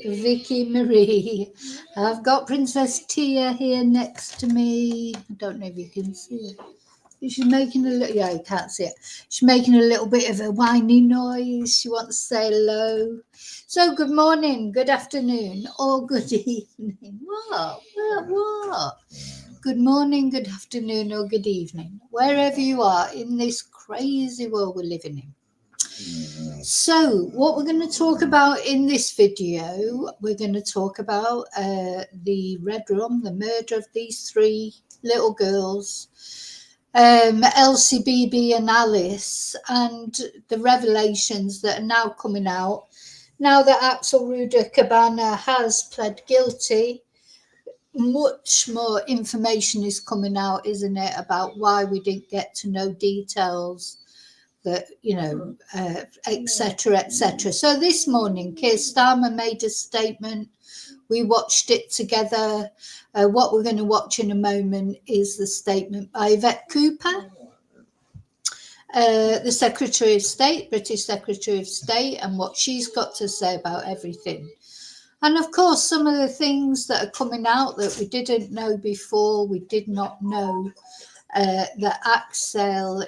Vicky Marie. I've got Princess Tia here next to me. I don't know if you can see her. She's making a little, yeah, you can't see it. She's making a little bit of a whiny noise. She wants to say hello. So, good morning, good afternoon, or good evening. What? Good morning, good afternoon, or good evening, wherever you are in this crazy world we're living in. So, what we're going to talk about in this video, we're going to talk about the Red Room, the murder of these three little girls, Elsie, BB, and Alice, and the revelations that are now coming out. Now that Axel Cabana has pled guilty, much more information is coming out, isn't it, about why we didn't get to know details. That, etc., etc. So this morning, Keir Starmer made a statement. We watched it together. What we're going to watch in a moment is the statement by Yvette Cooper, the Secretary of State, British Secretary of State, and what she's got to say about everything. And of course, some of the things that are coming out that we didn't know before, we did not know. That Axel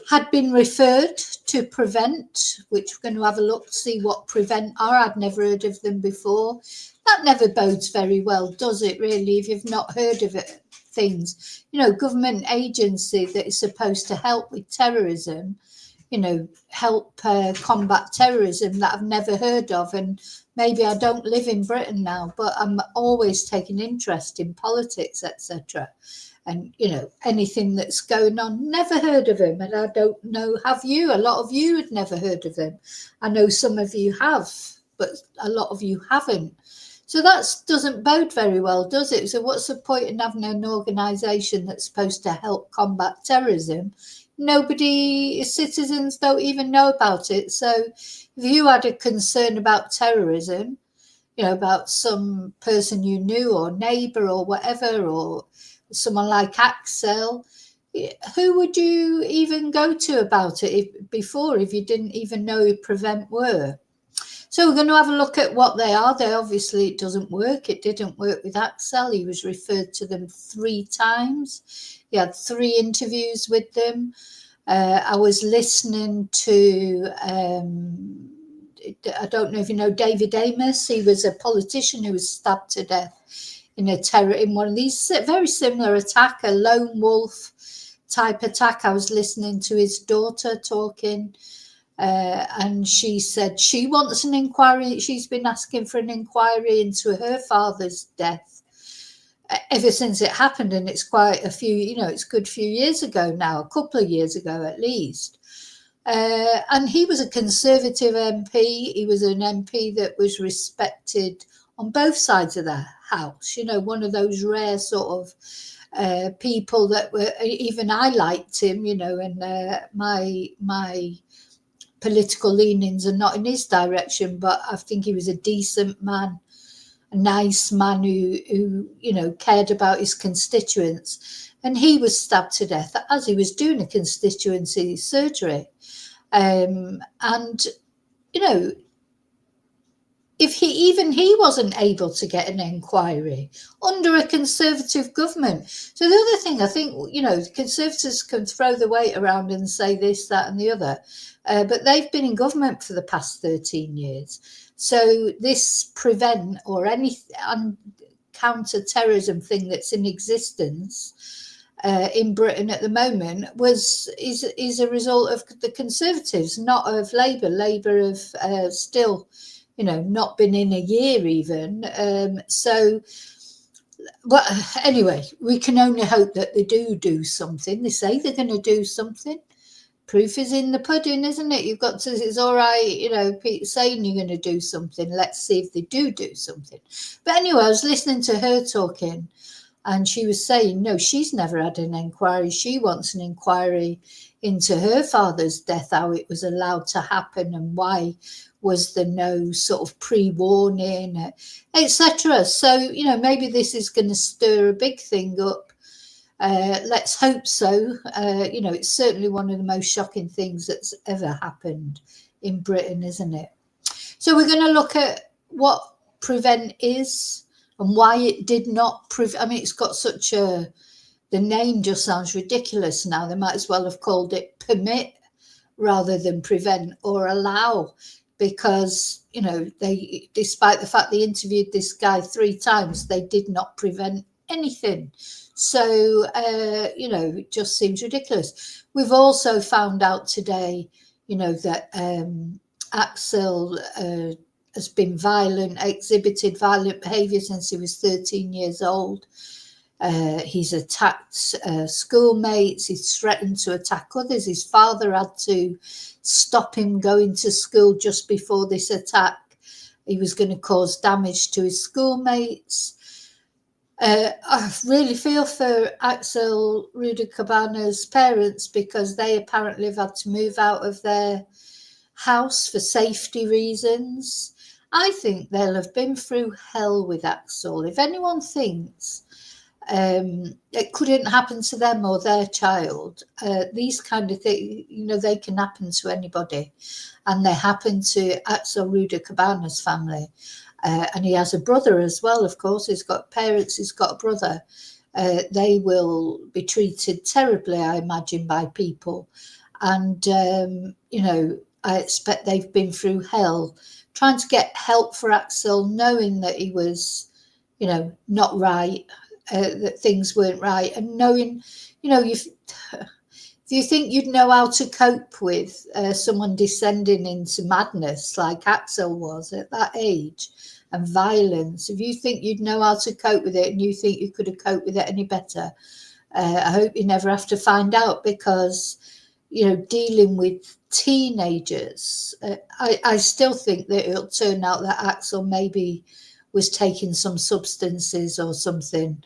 had been referred to Prevent, which we're going to have a look to see what Prevent are. I'd never heard of them before. That never bodes very well, does it, really, if you've not heard of it? Things, government agency that is supposed to help with terrorism, help combat terrorism that I've never heard of. And maybe I don't live in Britain now, but I'm always taking interest in politics, etc. And, anything that's going on, never heard of him. And I don't know, have you? A lot of you had never heard of him. I know some of you have, but a lot of you haven't. So that doesn't bode very well, does it? So what's the point in having an organisation that's supposed to help combat terrorism? Citizens don't even know about it. So if you had a concern about terrorism, about some person you knew or neighbour or whatever, or someone like Axel, who would you even go to about it if you didn't even know who Prevent were? So we're going to have a look at what they are. It doesn't work. It didn't work with Axel. He was referred to them 3 times. He had 3 interviews with them. I was listening to, I don't know if you know David Amos. He was a politician who was stabbed to death in one of these very similar attack, a lone wolf type attack. I was listening to his daughter talking. And she said she wants an inquiry. She's been asking for an inquiry into her father's death ever since it happened. And it's quite a few, it's a good few years ago now, a couple of years ago at least. And he was a Conservative MP. He was an MP that was respected on both sides of the house. One of those rare sort of people that were, even I liked him, and my political leanings are not in his direction, but I think he was a decent man, a nice man who cared about his constituents. And he was stabbed to death as he was doing a constituency surgery. And if he wasn't able to get an inquiry under a Conservative government. So the other thing, I think, Conservatives can throw the weight around and say this, that, and the other, but they've been in government for the past 13 years. So this Prevent or any counter-terrorism thing that's in existence in Britain at the moment is a result of the Conservatives, not of Labour. Labour have still not been in a year even. Anyway, we can only hope that they do something. They say they're going to do something. Proof is in the pudding, isn't it? It's all right, Pete saying you're going to do something. Let's see if they do something. But anyway, I was listening to her talking, and she was saying, no, she's never had an inquiry. She wants an inquiry into her father's death, how it was allowed to happen and why was there no sort of pre-warning, etc. So, maybe this is going to stir a big thing up. Let's hope so. It's certainly one of the most shocking things that's ever happened in Britain, isn't it? So we're going to look at what prevent is and why it did not prevent. I mean, it's got such a, the name just sounds ridiculous now. They might as well have called it permit rather than prevent or allow, because, you know, they, despite the fact they interviewed this guy 3 times, they did not prevent anything. So, you know, it just seems ridiculous. We've also found out today, you know, that Axel has been violent, exhibited violent behaviour since he was 13 years old. He's attacked schoolmates. He's threatened to attack others. His father had to stop him going to school just before this attack. He was going to cause damage to his schoolmates. I really feel for Axel Rudicabaner's parents, because they apparently have had to move out of their house for safety reasons. I think they'll have been through hell with Axel. If anyone thinks it couldn't happen to them or their child, these kind of things, you know, they can happen to anybody, and they happen to Axel Rudicabaner's family. And he has a brother as well, of course. He's got parents, he's got a brother. They will be treated terribly, I imagine, by people. And, you know, I expect they've been through hell trying to get help for Axel, knowing that he was, you know, not right, that things weren't right, and knowing, you know, do you think you'd know how to cope with someone descending into madness like Axel was at that age, and violence? If you think you'd know how to cope with it, and you think you could have coped with it any better, I hope you never have to find out, because, you know, dealing with teenagers, I still think that it'll turn out that Axel maybe was taking some substances or something,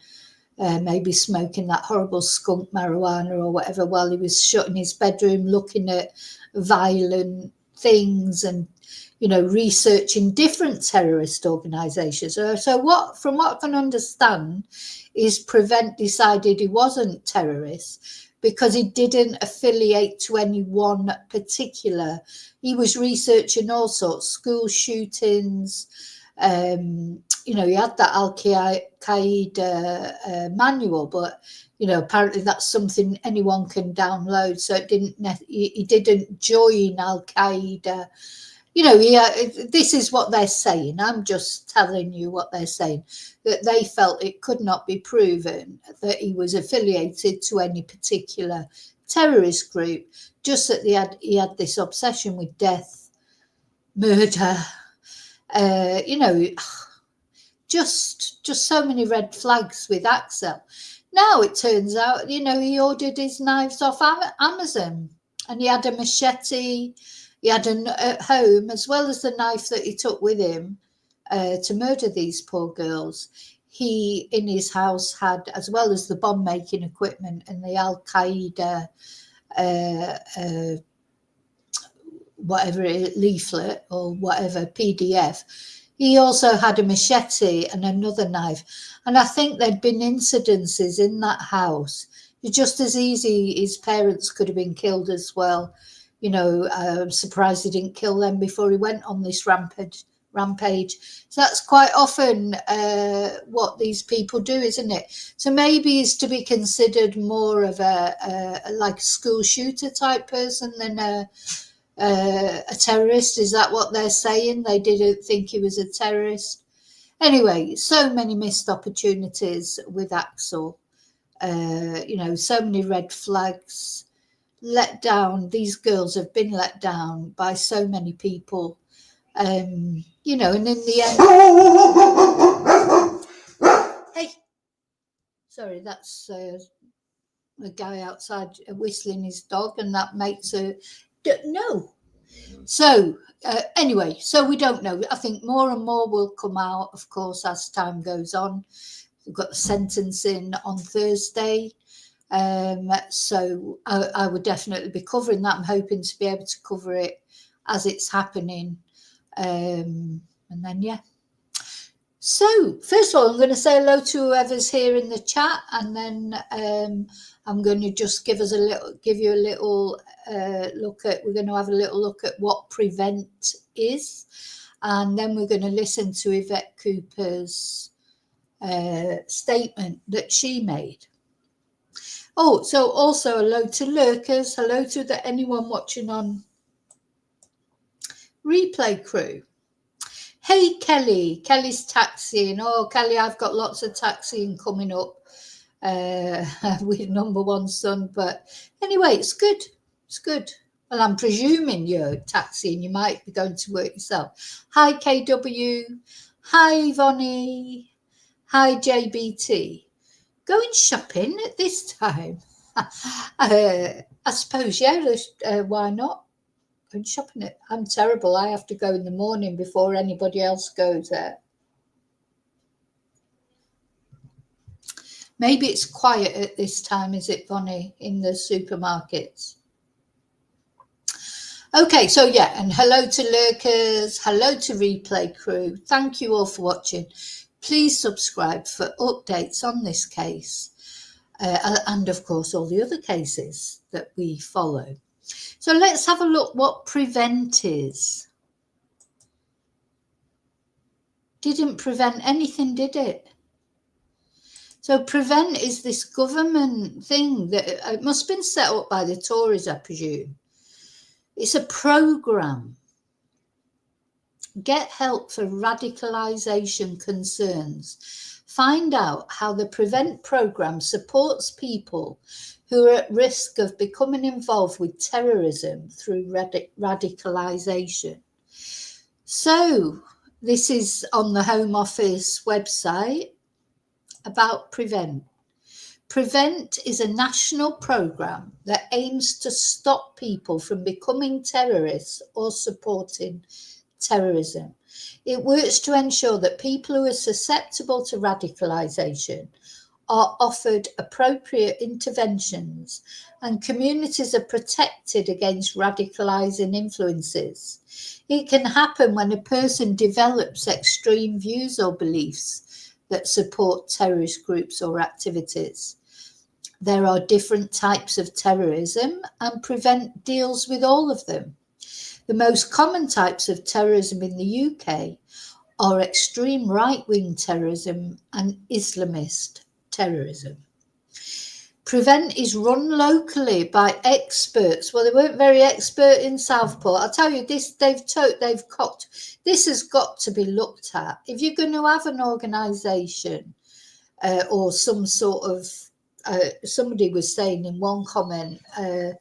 maybe smoking that horrible skunk marijuana or whatever, while he was shut in his bedroom looking at violent things and, you know, researching different terrorist organisations. So what, from what I can understand, is Prevent decided he wasn't terrorist because he didn't affiliate to any one particular. He was researching all sorts, school shootings. You know, he had that Al-Qaeda manual, but, you know, apparently that's something anyone can download. So it didn't. He didn't join Al-Qaeda. You know, this is what they're saying. I'm just telling you what they're saying, that they felt it could not be proven that he was affiliated to any particular terrorist group, just that he had this obsession with death, murder, you know, just so many red flags with Axel. Now it turns out, you know, he ordered his knives off Amazon, and he had a machete. He had at home, as well as the knife that he took with him to murder these poor girls. He, in his house, had, as well as the bomb-making equipment and the Al-Qaeda whatever leaflet or whatever PDF, he also had a machete and another knife. And I think there'd been incidences in that house. It's just as easy his parents could have been killed as well. You know, I'm surprised he didn't kill them before he went on this rampage. So that's quite often what these people do, isn't it? So maybe he's to be considered more of a like a school shooter type person than a terrorist. Is that what they're saying? They didn't think he was a terrorist. Anyway, so many missed opportunities with Axel. You know, so many red flags. Let down. These girls have been let down by so many people. You know, and in the end, hey, sorry, that's a guy outside whistling his dog, and that makes a no. So anyway, so we don't know. I think more and more will come out, of course, as time goes on. We've got the sentencing on Thursday. So I would definitely be covering that. I'm hoping to be able to cover it as it's happening. And then, yeah. So, first of all, I'm going to say hello to whoever's here in the chat, and then I'm going to just give you a little we're going to have a little look at what Prevent is, and then we're going to listen to Yvette Cooper's statement that she made. Oh, so also hello to lurkers, hello to anyone watching on Replay Crew. Hey, Kelly's taxiing. Oh, Kelly, I've got lots of taxiing coming up with number one son. But anyway, it's good. It's good. Well, I'm presuming you're taxiing. You might be going to work yourself. Hi, KW. Hi, Vonnie. Hi, JBT. Going shopping at this time? I suppose, yeah. Why not? Shopping. I'm terrible. I have to go in the morning before anybody else goes there. Maybe it's quiet at this time, is it, Bonnie, in the supermarkets? Okay, so yeah, and hello to lurkers, hello to Replay Crew. Thank you all for watching. Please subscribe for updates on this case and, of course, all the other cases that we follow. So let's have a look what Prevent is. Didn't prevent anything, did it? So Prevent is this government thing that it must have been set up by the Tories, I presume. It's a programme. Get help for radicalisation concerns. Find out how the Prevent programme supports people who are at risk of becoming involved with terrorism through radicalisation. So this is on the Home Office website about Prevent. Prevent is a national programme that aims to stop people from becoming terrorists or supporting terrorism. It works to ensure that people who are susceptible to radicalisation are offered appropriate interventions and communities are protected against radicalising influences. It can happen when a person develops extreme views or beliefs that support terrorist groups or activities. There are different types of terrorism, and Prevent deals with all of them. The most common types of terrorism in the UK are extreme right-wing terrorism and Islamist terrorism. Prevent is run locally by experts. Well, they weren't very expert in Southport. I'll tell you this, they've cocked. This has got to be looked at. If you're going to have an organisation or some sort of, somebody was saying in one comment that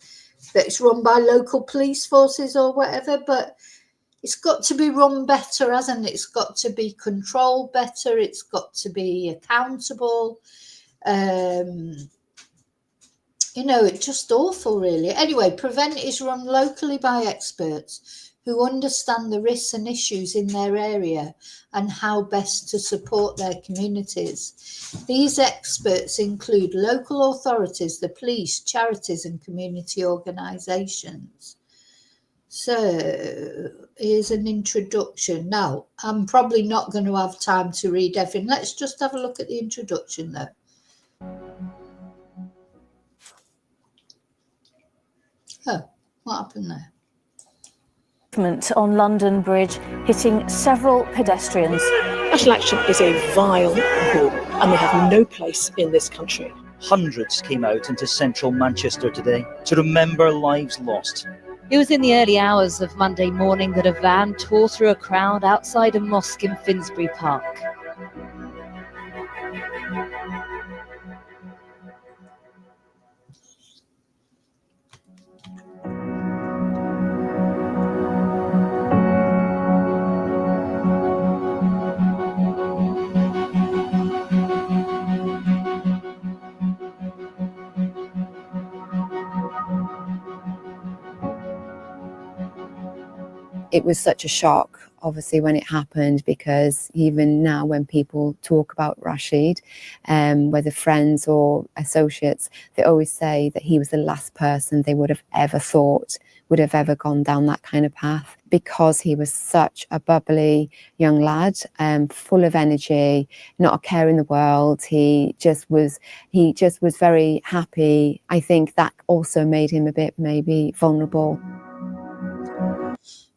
it's run by local police forces or whatever, but it's got to be run better, hasn't it? It's got to be controlled better. It's got to be accountable. It's just awful, really. Anyway, Prevent is run locally by experts who understand the risks and issues in their area and how best to support their communities. These experts include local authorities, the police, charities and community organisations. So here's an introduction. Now, I'm probably not going to have time to read everything. Let's just have a look at the introduction, though. Oh, what happened there? On London Bridge, hitting several pedestrians. National Action is a vile group, and they have no place in this country. Hundreds came out into central Manchester today to remember lives lost. It was in the early hours of Monday morning that a van tore through a crowd outside a mosque in Finsbury Park. It was such a shock. obviously, when it happened, because even now when people talk about Rashid, whether friends or associates, they always say that he was the last person they would have ever thought would have ever gone down that kind of path, because he was such a bubbly young lad, full of energy, not a care in the world. He just was very happy. I think that also made him a bit maybe vulnerable.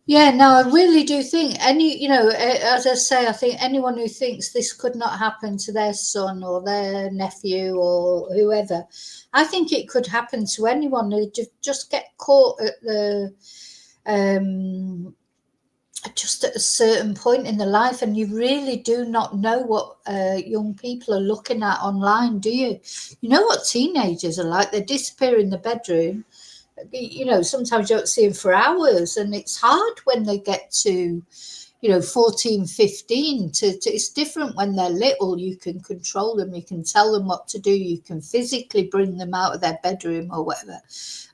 Yeah, no, I really do think as I say, I think anyone who thinks this could not happen to their son or their nephew or whoever, I think it could happen to anyone who just get caught at the just at a certain point in their life, and you really do not know what young people are looking at online, do you? You know what teenagers are like. They disappear in the bedroom. Sometimes you don't see them for hours, and it's hard when they get to 14, 15 it's different when they're little. You can control them, you can tell them what to do, you can physically bring them out of their bedroom or whatever.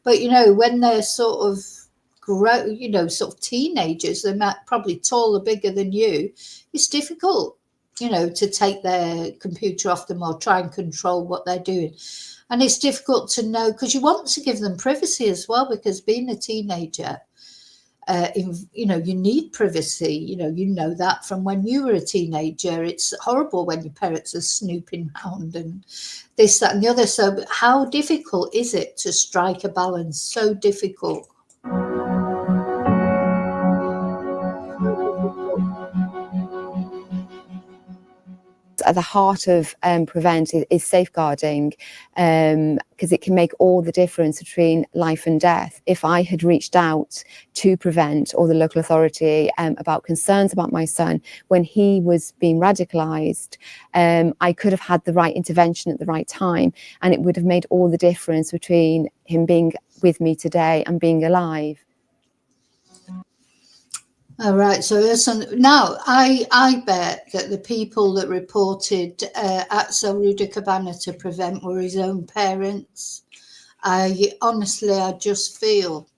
But when they're sort of sort of teenagers, they're probably taller, bigger than you. It's difficult to take their computer off them or try and control what they're doing. And it's difficult to know, because you want to give them privacy as well, because being a teenager, you need privacy. You know that from when you were a teenager. It's horrible when your parents are snooping around and this, that, and the other. So how difficult is it to strike a balance? So difficult. At the heart of Prevent is safeguarding, because it can make all the difference between life and death. If I had reached out to Prevent or the local authority about concerns about my son when he was being radicalised, I could have had the right intervention at the right time, and it would have made all the difference between him being with me today and being alive. All right, so now I bet that the people that reported Axel Rudakabana to Prevent were his own parents. I just feel,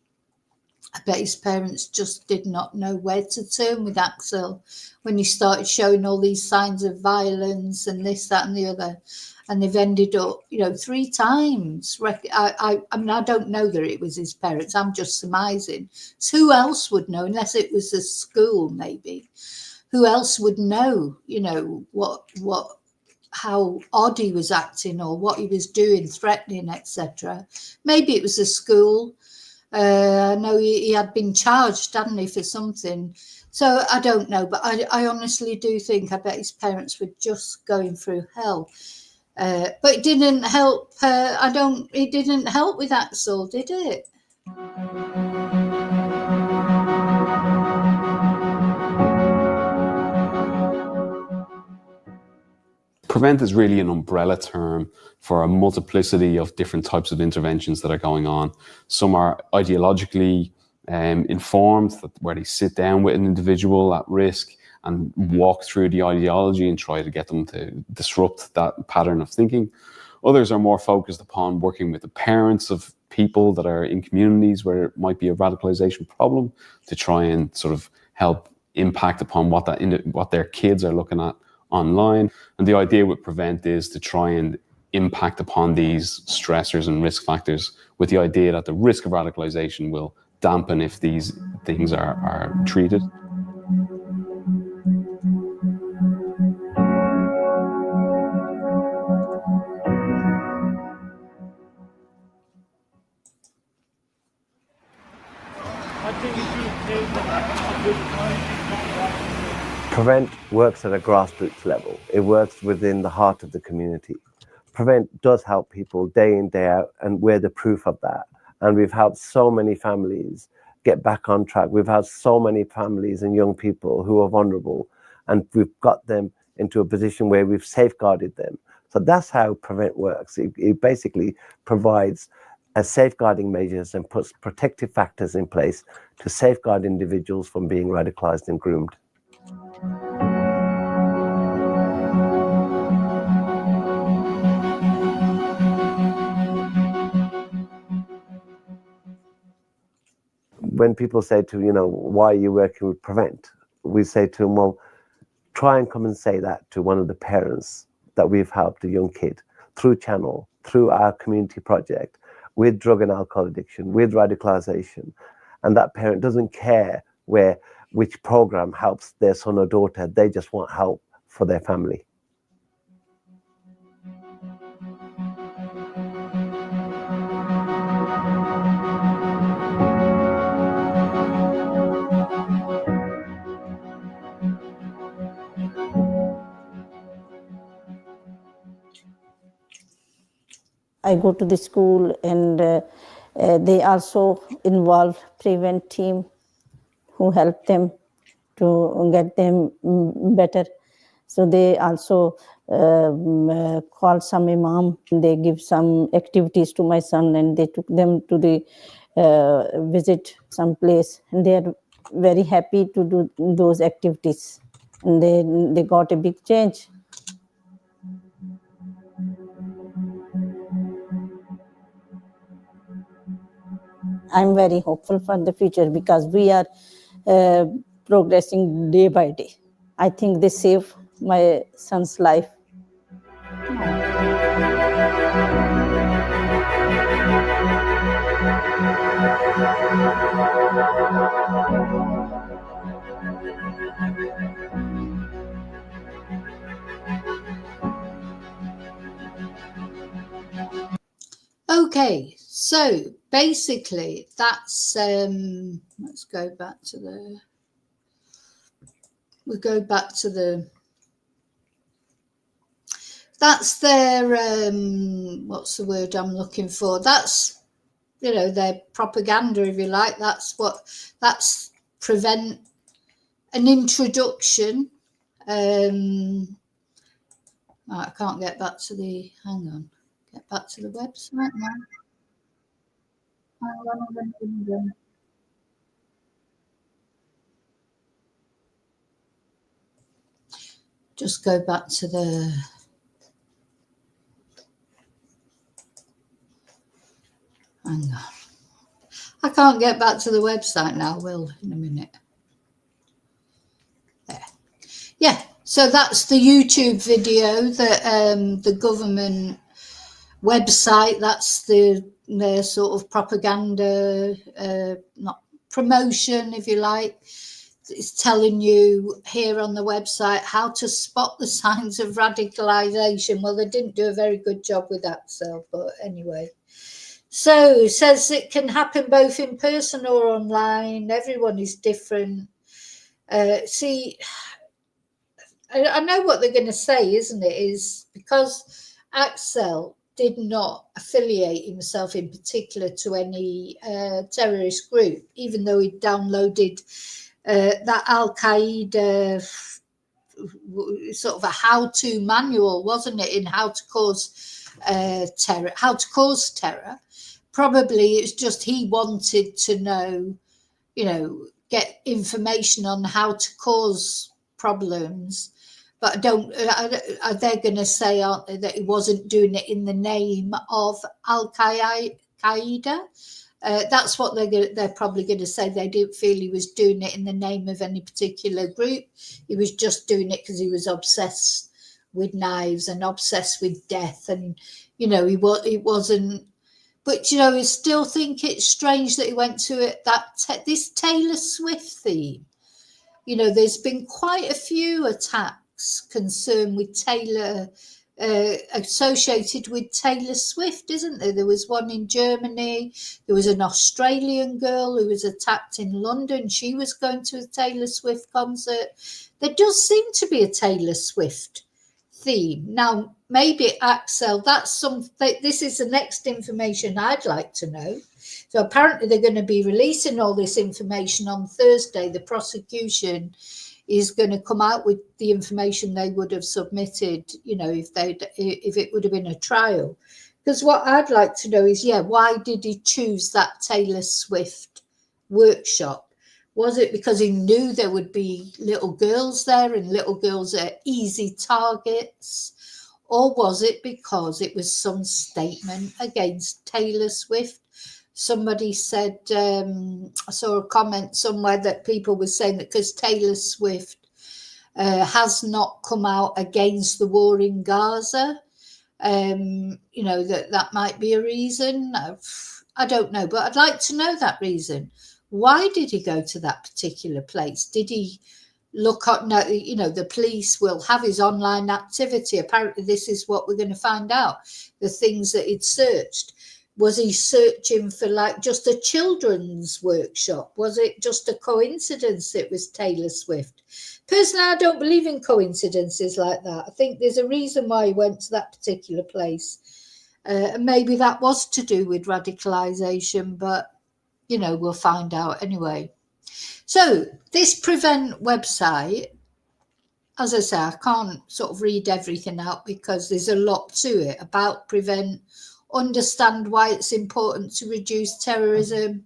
I bet his parents just did not know where to turn with Axel when he started showing all these signs of violence and this, that, and the other. And they've ended up, 3 times. I mean, I don't know that it was his parents. I'm just surmising. So who else would know, unless it was the school, maybe? Who else would know, how odd he was acting or what he was doing, threatening, etc. Maybe it was the school. I know he had been charged, hadn't he, for something. So I don't know, but I honestly do think, I bet his parents were just going through hell. But it didn't help. It didn't help with Axel, did it? Prevent is really an umbrella term for a multiplicity of different types of interventions that are going on. Some are ideologically informed, where they sit down with an individual at risk and walk through the ideology and try to get them to disrupt that pattern of thinking. Others are more focused upon working with the parents of people that are in communities where it might be a radicalization problem, to try and sort of help impact upon what their kids are looking at online. And the idea with Prevent is to try and impact upon these stressors and risk factors, with the idea that the risk of radicalization will dampen if these things are treated. Prevent works at a grassroots level. It works within the heart of the community. Prevent does help people day in, day out, and we're the proof of that. And we've helped so many families get back on track. We've had so many families and young people who are vulnerable, and we've got them into a position where we've safeguarded them. So that's how Prevent works. It basically provides safeguarding measures and puts protective factors in place to safeguard individuals from being radicalized and groomed. When people say to, why are you working with Prevent? we say to them, well, try and come and say that to one of the parents that we've helped a young kid through Channel, through our community project, with drug and alcohol addiction, with radicalization. And that parent doesn't care which program helps their son or daughter. They just want help for their family. I go to the school, and they also involve prevent team who help them to get them better. So they also call some imam. They give some activities to my son, and they took them to the visit some place, and they are very happy to do those activities, and they got a big change. I'm very hopeful for the future because we are progressing day by day. I think they saved my son's life. Okay, so basically that's let's go back to the that's their what's the word I'm looking for? That's, you know, their propaganda, if you like. That's prevent an introduction. I can't get back to the get back to the website now. Just go back to the hang on. I can't get back to the website now. Will in a minute. There. Yeah. So that's the YouTube video that the government website. That's their sort of propaganda, not promotion, if you like. It's telling you here on the website how to spot the signs of radicalization. Well, they didn't do a very good job with Axel, but anyway. So it says it can happen both in person or online. Everyone is different. See, I know what they're going to say, isn't it? Is because Axel did not affiliate himself in particular to any terrorist group, even though he downloaded that Al-Qaeda sort of a how-to manual, wasn't it, in how to cause terror. Probably it's just he wanted to know, you know, get information on how to cause problems. But are they going to say, aren't they, that he wasn't doing it in the name of Al-Qaeda? That's what they're probably going to say. They didn't feel he was doing it in the name of any particular group. He was just doing it because he was obsessed with knives and obsessed with death. And, you know, it wasn't. But, you know, I still think it's strange that he went to it, this Taylor Swift theme. You know, there's been quite a few attacks concerned with Taylor, associated with Taylor Swift, isn't there? There was one in Germany. There was an Australian girl who was attacked in London. She was going to a Taylor Swift concert. There does seem to be a Taylor Swift theme. Now, maybe Axel, that's something. This is the next information I'd like to know. So apparently they're going to be releasing all this information on Thursday. The prosecution is going to come out with the information they would have submitted, you know, if it would have been a trial. Because what I'd like to know is, why did he choose that Taylor Swift workshop? Was it because he knew there would be little girls there and little girls are easy targets? Or was it because it was some statement against Taylor Swift? somebody said, I saw a comment somewhere that people were saying that because Taylor Swift has not come out against the war in Gaza, that might be a reason. I don't know, but I'd like to know that reason. Why did he go to that particular place? Did he look at, the police will have his online activity. Apparently this is what we're going to find out, the things that he'd searched. Was he searching for like just a children's workshop? Was it just a coincidence it was Taylor Swift? Personally, I don't believe in coincidences like that. I think there's a reason why he went to that particular place. And maybe that was to do with radicalisation, but, we'll find out anyway. So this Prevent website, as I say, I can't sort of read everything out because there's a lot to it about Prevent. Understand why it's important to reduce terrorism,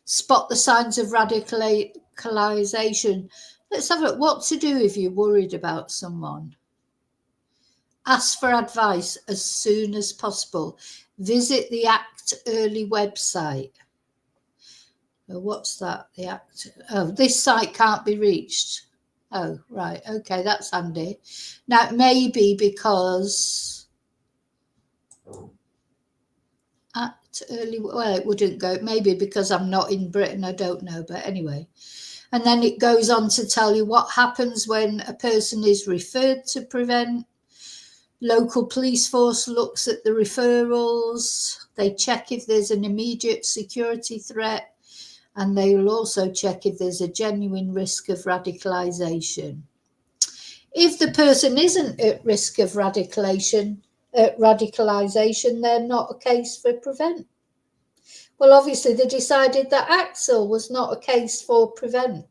spot the signs of radicalisation. Let's have a look. What to do if you're worried about someone. Ask for advice as soon as possible. Visit the ACT Early website. What's that? The ACT. Oh, this site can't be reached. Oh, right. Okay, that's handy. Now, it may be because ACT Early, well, it wouldn't go, maybe because I'm not in Britain, I don't know, but anyway. And then it goes on to tell you what happens when a person is referred to Prevent. Local police force looks at the referrals. They check if there's an immediate security threat, and they will also check if there's a genuine risk of radicalisation. If the person isn't at risk of radicalisation, they're not a case for Prevent. Well, obviously they decided that Axel was not a case for Prevent.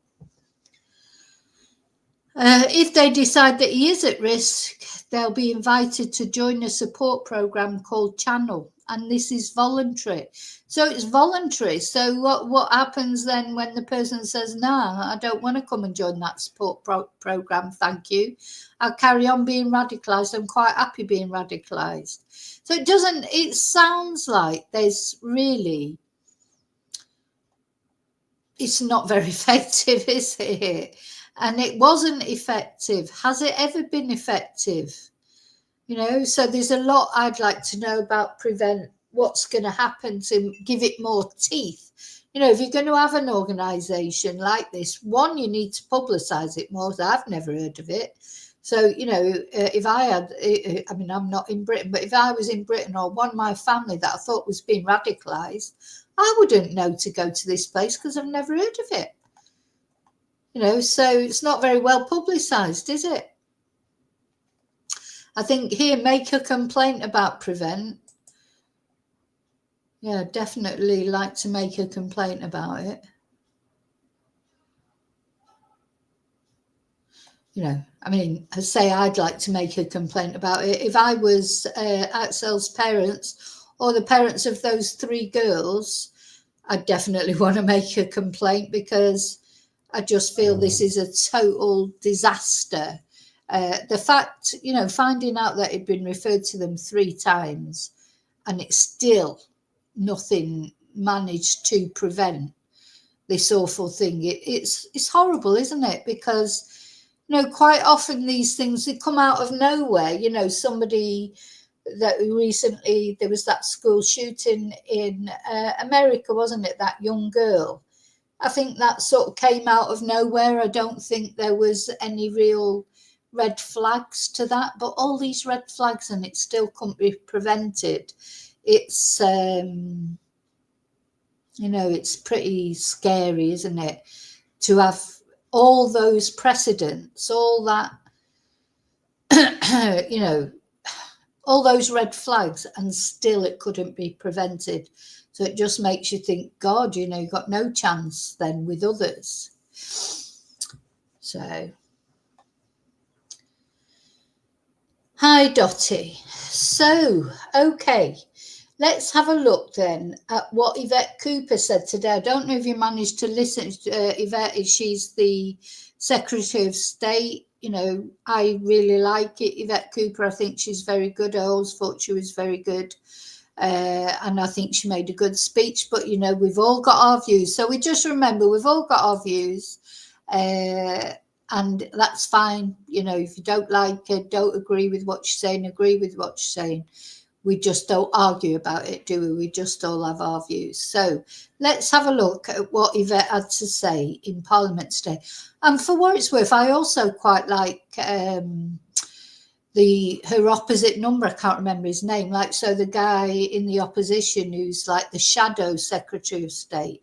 If they decide that he is at risk, they'll be invited to join a support program called Channel, and this is voluntary. So it's voluntary. So what happens then when the person says, "Nah, I don't want to come and join that support program, thank you. I'll carry on being radicalised. I'm quite happy being radicalised." So it sounds like there's really, it's not very effective, is it? And it wasn't effective. Has it ever been effective? So there's a lot I'd like to know about Prevent. What's going to happen to give it more teeth? If you're going to have an organisation like this, one, you need to publicise it more. I've never heard of it. So, if I had, I'm not in Britain, but if I was in Britain or one of my family that I thought was being radicalised, I wouldn't know to go to this place because I've never heard of it. So it's not very well publicised, is it? I think here, make a complaint about Prevent. Yeah, definitely like to make a complaint about it. I say I'd like to make a complaint about it. If I was Axel's parents or the parents of those 3 girls, I'd definitely want to make a complaint because I just feel this is a total disaster. The fact, finding out that it'd been referred to them 3 times and it's still nothing managed to prevent this awful thing. It's horrible, isn't it? Because, quite often these things, they come out of nowhere. Somebody that recently, there was that school shooting in America, wasn't it? That young girl. I think that sort of came out of nowhere. I don't think there was any real red flags to that, but all these red flags and it still couldn't be prevented. It's, it's pretty scary, isn't it? To have all those precedents, all that, all those red flags, and still it couldn't be prevented. So it just makes you think, God, you've got no chance then with others. So, hi, Dottie. So, okay, let's have a look then at what Yvette Cooper said today. I don't know if you managed to listen to Yvette. She's the Secretary of State. I really like it. Yvette Cooper, I think she's very good. I always thought she was very good. And I think she made a good speech, but, you know, we've all got our views. So we just remember we've all got our views, and that's fine. You know, if you don't like it, don't agree with what she's saying, agree with what she's saying. We just don't argue about it, do we? We just all have our views. So let's have a look at what Yvette had to say in Parliament today. And for what it's worth, I also quite like her opposite number. I can't remember his name. Like, so the guy in the opposition who's like the shadow Secretary of State,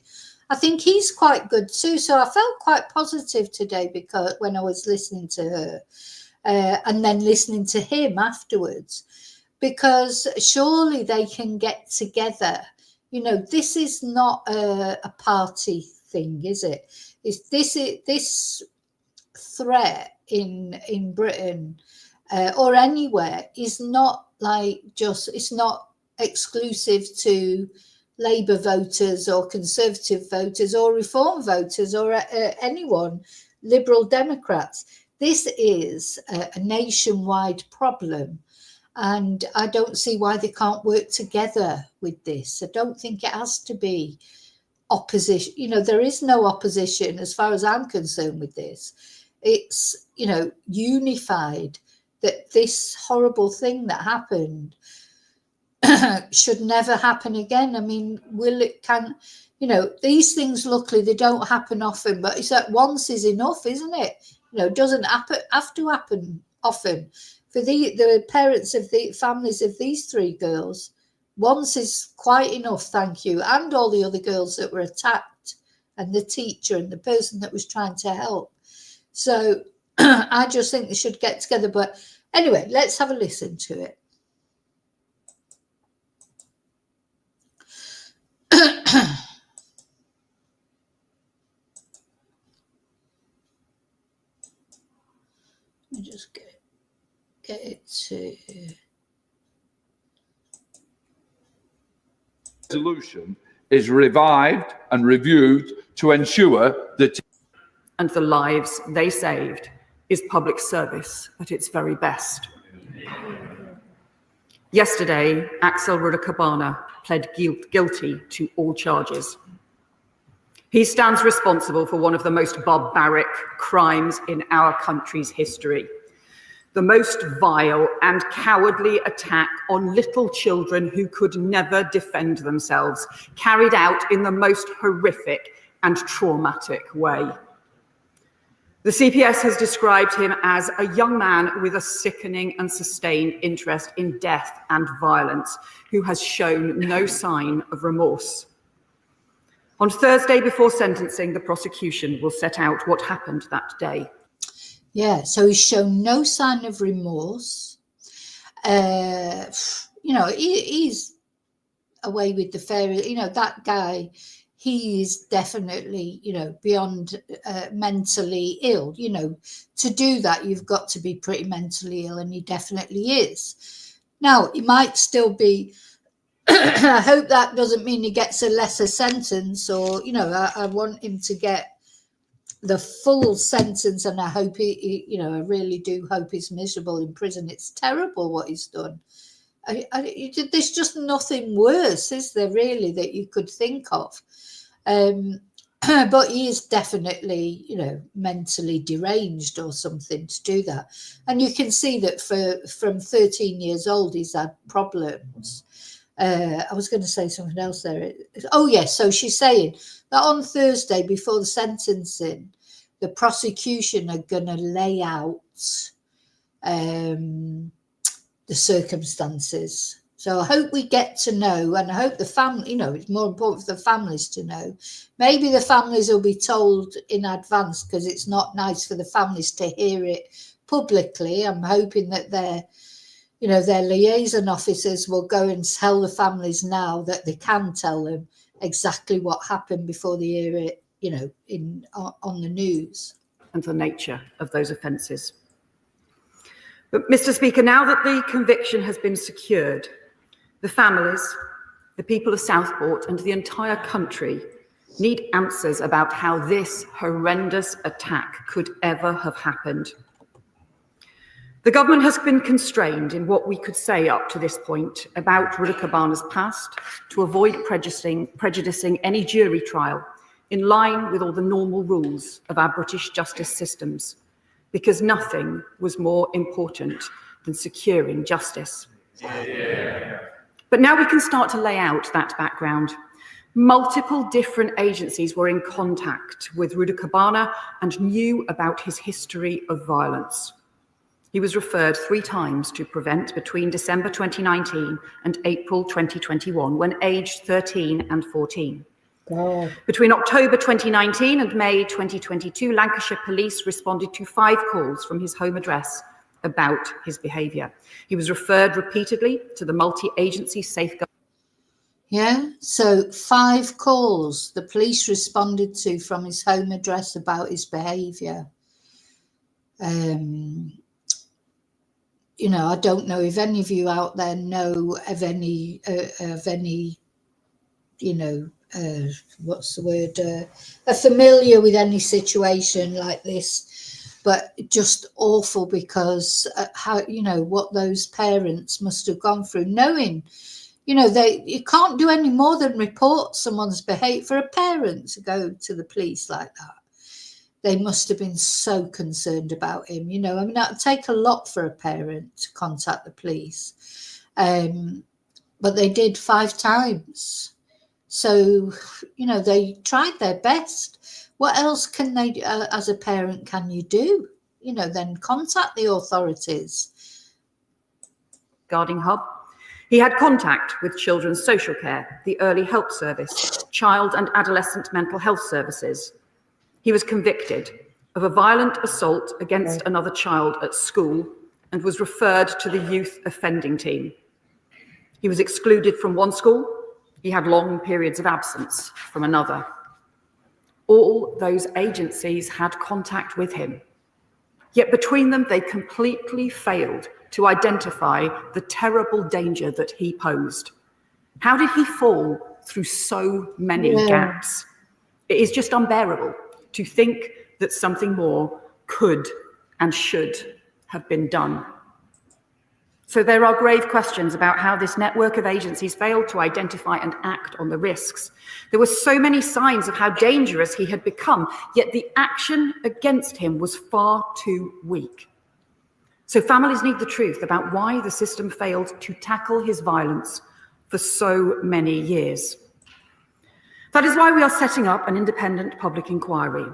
I think he's quite good too. So I felt quite positive today because when I was listening to her and then listening to him afterwards, because surely they can get together. You know, this is not a party thing, is it? This threat in Britain or anywhere is not like just, it's not exclusive to Labour voters or Conservative voters or Reform voters or anyone, Liberal Democrats. This is a nationwide problem. And I don't see why they can't work together with this. I don't think it has to be opposition. You know, there is no opposition as far as I'm concerned with this. It's, you know, unified that this horrible thing that happened should never happen again. I mean, you know, these things, luckily, they don't happen often, but it's like once is enough, isn't it? You know, it doesn't have to happen often. For the parents of the families of these three girls, once is quite enough, thank you. And all the other girls that were attacked, and the teacher and the person that was trying to help. So I just think they should get together. But anyway, let's have a listen to it. Let me just get it to... Resolution is revived and reviewed to ensure that... And the lives they saved is public service at its very best. Yesterday, Axel Rudakabana pled guilty to all charges. He stands responsible for one of the most barbaric crimes in our country's history. The most vile and cowardly attack on little children who could never defend themselves, carried out in the most horrific and traumatic way. The CPS has described him as a young man with a sickening and sustained interest in death and violence, who has shown no sign of remorse. On Thursday before sentencing, the prosecution will set out what happened that day. Yeah, so he's shown no sign of remorse. You know, he's away with the fairy. You know, that guy, he is definitely, you know, beyond mentally ill. You know, to do that, you've got to be pretty mentally ill, and he definitely is. Now, he might still be... I hope that doesn't mean he gets a lesser sentence, or, you know, I want him to get the full sentence, and I hope you know, I really do hope he's miserable in prison. It's terrible what he's done. There's just nothing worse, is there, really, that you could think of? But he is definitely, you know, mentally deranged or something to do that. And you can see that from 13 years old, he's had problems. I was going to say something else there. Oh, yes. So she's saying that on Thursday, before the sentencing, the prosecution are going to lay out the circumstances. So I hope we get to know, and I hope the family, you know, it's more important for the families to know. Maybe the families will be told in advance, because it's not nice for the families to hear it publicly. I'm hoping that their liaison officers will go and tell the families now that they can tell them exactly what happened before they hear it, you know, on the news. And the nature of those offences. But, Mr. Speaker, now that the conviction has been secured, the families, the people of Southport, and the entire country need answers about how this horrendous attack could ever have happened. The government has been constrained in what we could say up to this point about Rudakabana's past to avoid prejudicing any jury trial in line with all the normal rules of our British justice systems, because nothing was more important than securing justice. But now we can start to lay out that background. Multiple different agencies were in contact with Rudakabana and knew about his history of violence. He was referred 3 times to Prevent between December 2019 and April 2021, when aged 13 and 14. God. Between October 2019 and May 2022, Lancashire Police responded to 5 calls from his home address about his behaviour. He was referred repeatedly to the multi-agency safeguard. Yeah, so 5 calls the police responded to from his home address about his behaviour. You know, I don't know if any of you out there know of any, you know, what's the word, are familiar with any situation like this, but just awful, because how, you know, what those parents must have gone through, knowing, you know, you can't do any more than report someone's behaviour. For a parent to go to the police like that, they must have been so concerned about him. You know, I mean, that'd take a lot for a parent to contact the police, but they did 5 times. So, you know, they tried their best. What else can they, as a parent, can you do? You know, then contact the authorities. Guarding Hub. He had contact with Children's Social Care, the Early Help Service, Child and Adolescent Mental Health Services. He was convicted of a violent assault against another child at school and was referred to the Youth Offending Team. He was excluded from one school. He had long periods of absence from another. All those agencies had contact with him. Yet between them, they completely failed to identify the terrible danger that he posed. How did he fall through so many gaps? It is just unbearable to think that something more could and should have been done. So there are grave questions about how this network of agencies failed to identify and act on the risks. There were so many signs of how dangerous he had become, yet the action against him was far too weak. So families need the truth about why the system failed to tackle his violence for so many years. That is why we are setting up an independent public inquiry.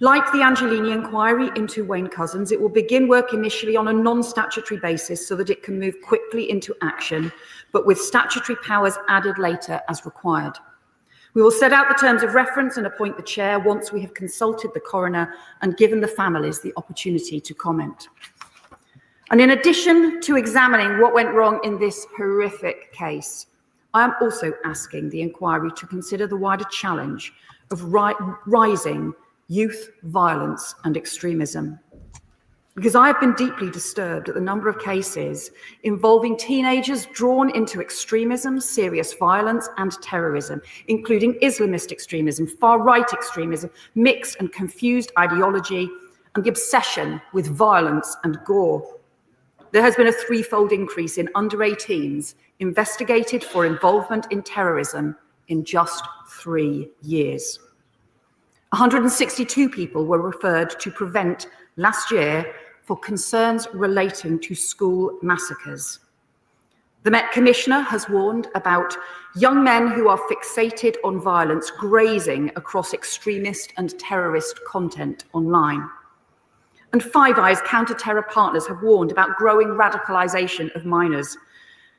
Like the Angelini inquiry into Wayne Couzens, it will begin work initially on a non-statutory basis so that it can move quickly into action, but with statutory powers added later as required. We will set out the terms of reference and appoint the chair once we have consulted the coroner and given the families the opportunity to comment. And in addition to examining what went wrong in this horrific case, I am also asking the inquiry to consider the wider challenge of rising youth violence and extremism. Because I have been deeply disturbed at the number of cases involving teenagers drawn into extremism, serious violence, and terrorism, including Islamist extremism, far-right extremism, mixed and confused ideology, and the obsession with violence and gore. There has been a 3-fold increase in under 18s investigated for involvement in terrorism in just 3 years. 162 people were referred to Prevent last year for concerns relating to school massacres. The Met Commissioner has warned about young men who are fixated on violence grazing across extremist and terrorist content online. And Five Eyes counter-terror partners have warned about growing radicalisation of minors,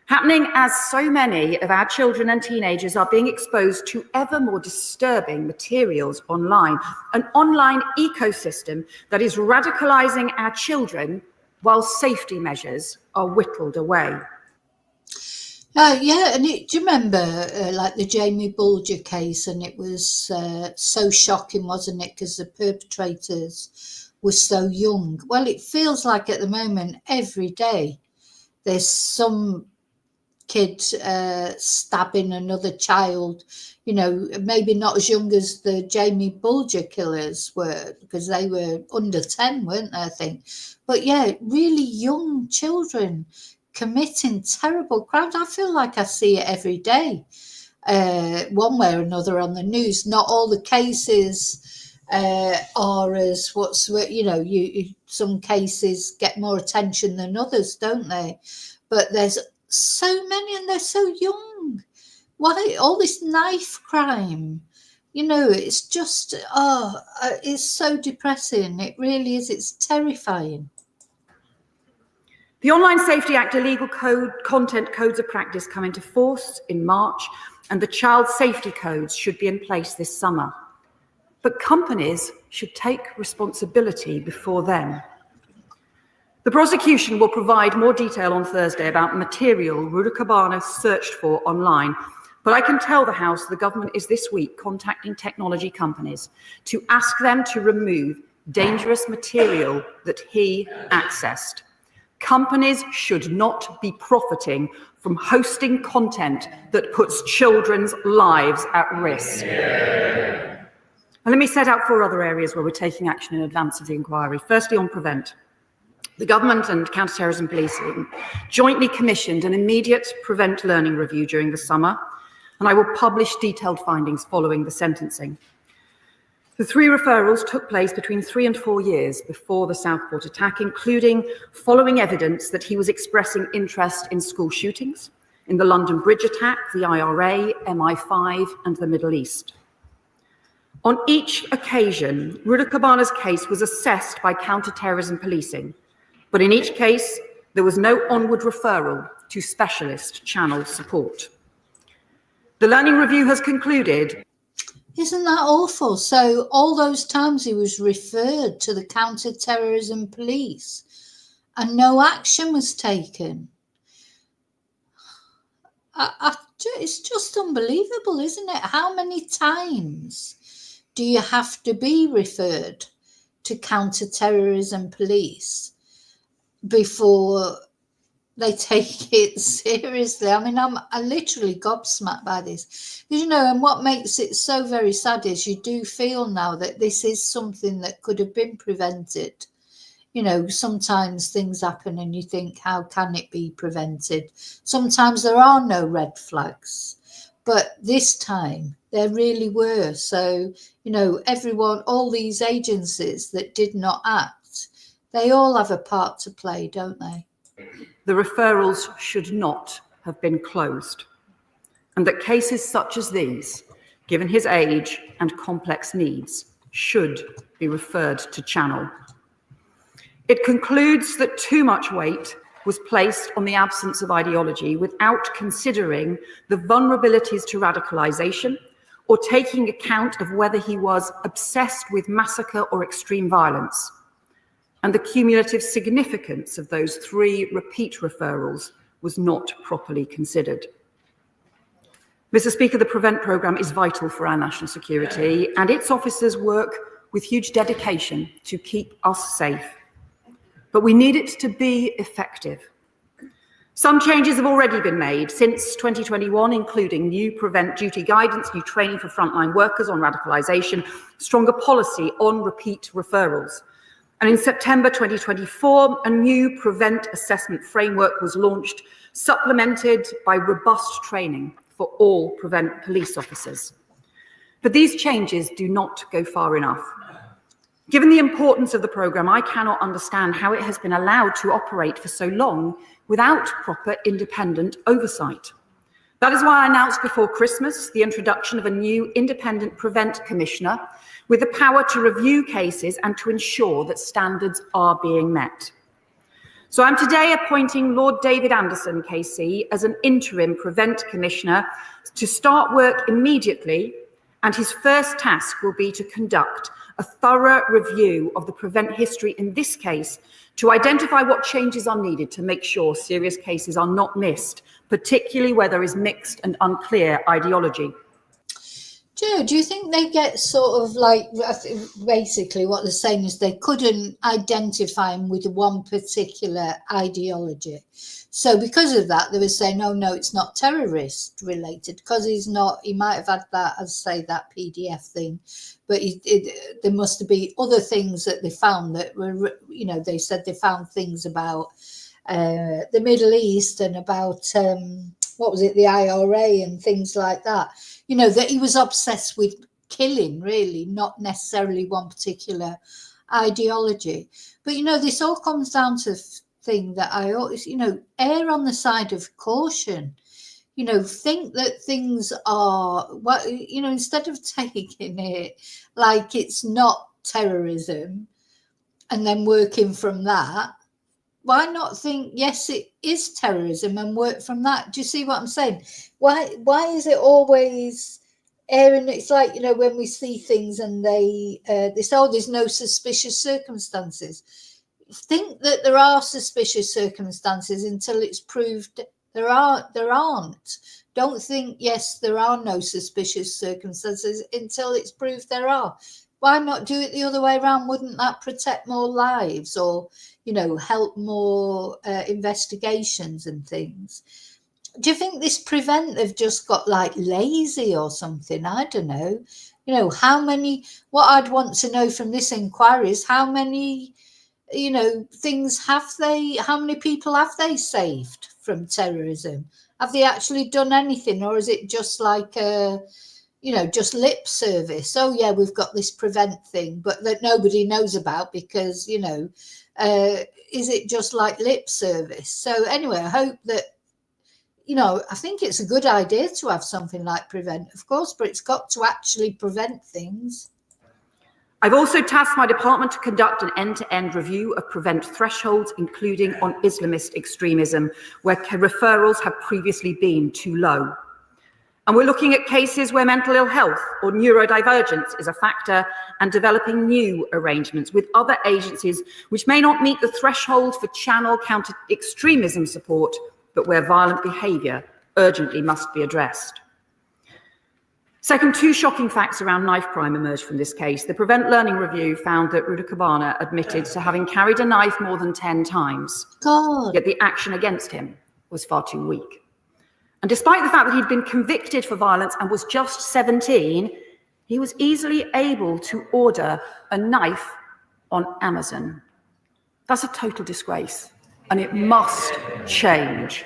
happening as so many of our children and teenagers are being exposed to ever more disturbing materials online, an online ecosystem that is radicalising our children while safety measures are whittled away. Yeah, and do you remember like the Jamie Bulger case, and it was so shocking, wasn't it, because the perpetrators were so young. Well, it feels like at the moment every day there's some kid stabbing another child, you know, maybe not as young as the Jamie Bulger killers were, because they were under 10, weren't they, I think. But yeah, really young children committing terrible crimes. I feel like I see it every day, one way or another on the news. Not all the cases are as some cases get more attention than others, don't they? But there's so many, and they're so young. Why all this knife crime? You know, it's just it's so depressing. It really is. It's terrifying. The Online Safety Act illegal content codes of practice come into force in March, and the child safety codes should be in place this summer. But companies should take responsibility before then. The prosecution will provide more detail on Thursday about material Rudakabana searched for online, but I can tell the House the government is this week contacting technology companies to ask them to remove dangerous material that he accessed. Companies should not be profiting from hosting content that puts children's lives at risk. And let me set out 4 other areas where we're taking action in advance of the inquiry. Firstly, on Prevent. The government and counter-terrorism policing jointly commissioned an immediate Prevent learning review during the summer, and I will publish detailed findings following the sentencing. The 3 referrals took place between 3 and 4 years before the Southport attack, including following evidence that he was expressing interest in school shootings, in the London Bridge attack, the IRA, MI5, and the Middle East. On each occasion, Rudakabana's case was assessed by counter-terrorism policing, but in each case, there was no onward referral to specialist channel support. The learning review has concluded. Isn't that awful? So all those times he was referred to the counter-terrorism police and no action was taken. It's just unbelievable, isn't it? How many times do you have to be referred to counter-terrorism police before they take it seriously? I mean, I'm literally gobsmacked by this. You know, and what makes it so very sad is you do feel now that this is something that could have been prevented. You know, sometimes things happen and you think, how can it be prevented? Sometimes there are no red flags, but this time there really were. So, you know, everyone, all these agencies that did not act, they all have a part to play, don't they? The referrals should not have been closed, and that cases such as these, given his age and complex needs, should be referred to Channel. It concludes that too much weight was placed on the absence of ideology without considering the vulnerabilities to radicalization or taking account of whether he was obsessed with massacre or extreme violence. And the cumulative significance of those 3 repeat referrals was not properly considered. Mr. Speaker, the Prevent programme is vital for our national security, and its officers work with huge dedication to keep us safe. But we need it to be effective. Some changes have already been made since 2021, including new Prevent duty guidance, new training for frontline workers on radicalisation, stronger policy on repeat referrals. And in September 2024, a new Prevent assessment framework was launched, supplemented by robust training for all Prevent police officers. But these changes do not go far enough. Given the importance of the programme, I cannot understand how it has been allowed to operate for so long without proper independent oversight. That is why I announced before Christmas the introduction of a new independent Prevent Commissioner with the power to review cases and to ensure that standards are being met. So I'm today appointing Lord David Anderson, KC, as an interim Prevent Commissioner to start work immediately, and his first task will be to conduct a thorough review of the Prevent history in this case to identify what changes are needed to make sure serious cases are not missed, particularly where there is mixed and unclear ideology. Do you think they get sort of like, basically what they're saying is they couldn't identify him with one particular ideology. So because of that, they were saying, oh no, it's not terrorist related, because he might have had that, as I say, that PDF thing, but there must be other things that they found that were, they said they found things about the Middle East and about, what was it, the IRA and things like that. That he was obsessed with killing, really, not necessarily one particular ideology. But, this all comes down to thing that I always, err on the side of caution. Think that things are, instead of taking it like it's not terrorism and then working from that, why not think, yes, it is terrorism and work from that? Do you see what I'm saying? Why is it always airing? It's like, when we see things and they say, oh, there's no suspicious circumstances. Think that there are suspicious circumstances until it's proved there aren't. Don't think, yes, there are no suspicious circumstances until it's proved there are. Why not do it the other way around? Wouldn't that protect more lives, or help more investigations and things? Do you think this Prevent, they've just got like lazy or something? I don't know. How many, what I'd want to know from this inquiry is how many, things how many people have they saved from terrorism? Have they actually done anything, or is it just like just lip service? Oh yeah, we've got this Prevent thing, but that nobody knows about because, is it just like lip service? So anyway, I hope that, I think it's a good idea to have something like Prevent, of course, but it's got to actually prevent things. I've also tasked my department to conduct an end-to-end review of Prevent thresholds, including on Islamist extremism, where referrals have previously been too low. And we're looking at cases where mental ill health or neurodivergence is a factor, and developing new arrangements with other agencies which may not meet the threshold for channel counter-extremism support, but where violent behaviour urgently must be addressed. Second, two shocking facts around knife crime emerged from this case. The Prevent Learning Review found that Ruda Cabana admitted to having carried a knife more than 10 times, yet the action against him was far too weak. And despite the fact that he'd been convicted for violence and was just 17, he was easily able to order a knife on Amazon. That's a total disgrace, and it must change.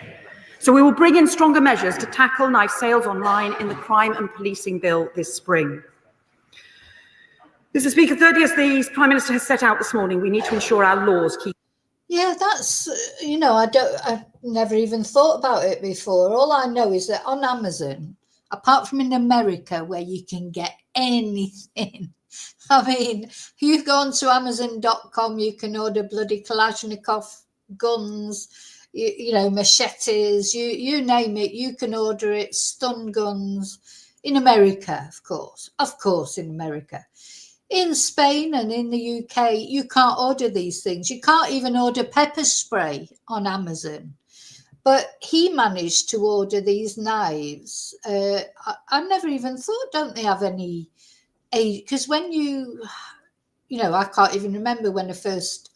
So we will bring in stronger measures to tackle knife sales online in the Crime and Policing Bill this spring. Mr. Speaker, thirdly, as the Prime Minister has set out this morning, we need to ensure our laws keep. Yeah, that's, I've never even thought about it before. All I know is that on Amazon, apart from in America where you can get anything, I mean, you go on to Amazon.com, you can order bloody Kalashnikov guns, machetes, you name it, you can order it, stun guns, in America, of course, in America. In Spain and in the UK, you can't order these things. You can't even order pepper spray on Amazon. But he managed to order these knives. I never even thought, don't they have any age? Because when I can't even remember when I first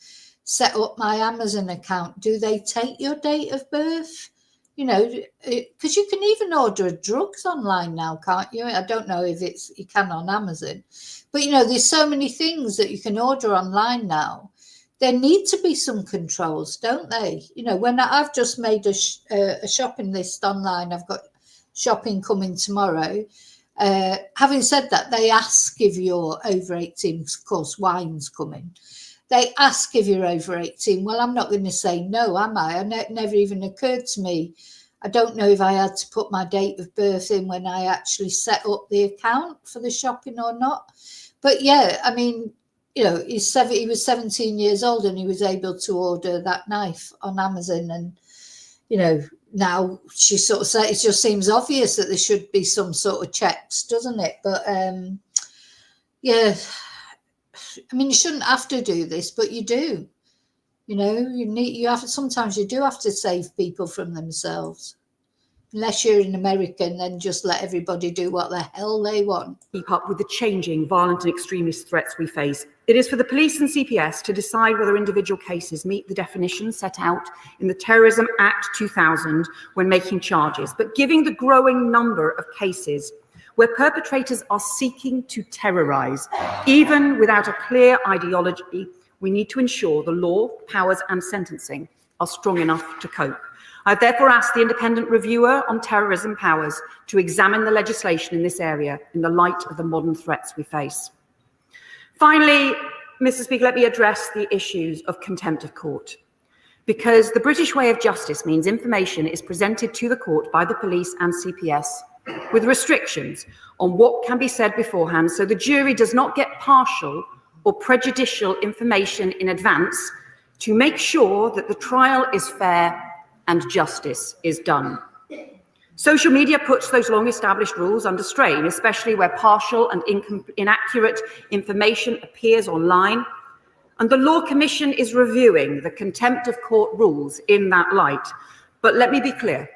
set up my Amazon account. Do they take your date of birth? Because you can even order drugs online now, can't you? I don't know if you can on Amazon. But, there's so many things that you can order online now. There need to be some controls, don't they? When I've just made a shopping list online, I've got shopping coming tomorrow. Having said that, they ask if you're over 18, of course, wine's coming. They ask if you're over 18. Well, I'm not going to say no, am I? It never even occurred to me. I don't know if I had to put my date of birth in when I actually set up the account for the shopping or not. But yeah, I mean, he was 17 years old and he was able to order that knife on Amazon. And, now she sort of said, it just seems obvious that there should be some sort of checks, doesn't it? But yeah, I mean, you shouldn't have to do this, but you do. Sometimes you do have to save people from themselves. unless you're an American, then just let everybody do what the hell they want. Keep up with the changing violent and extremist threats we face. It is for the police and CPS to decide whether individual cases meet the definitions set out in the Terrorism Act 2000 when making charges. But given the growing number of cases where perpetrators are seeking to terrorise, even without a clear ideology, we need to ensure the law, powers and sentencing are strong enough to cope. I've therefore asked the independent reviewer on terrorism powers to examine the legislation in this area in the light of the modern threats we face. Finally, Mr. Speaker, let me address the issues of contempt of court. Because the British way of justice means information is presented to the court by the police and CPS with restrictions on what can be said beforehand, so the jury does not get partial or prejudicial information in advance to make sure that the trial is fair and justice is done. Social media puts those long-established rules under strain, especially where partial and inaccurate information appears online. And the Law Commission is reviewing the contempt of court rules in that light. But let me be clear,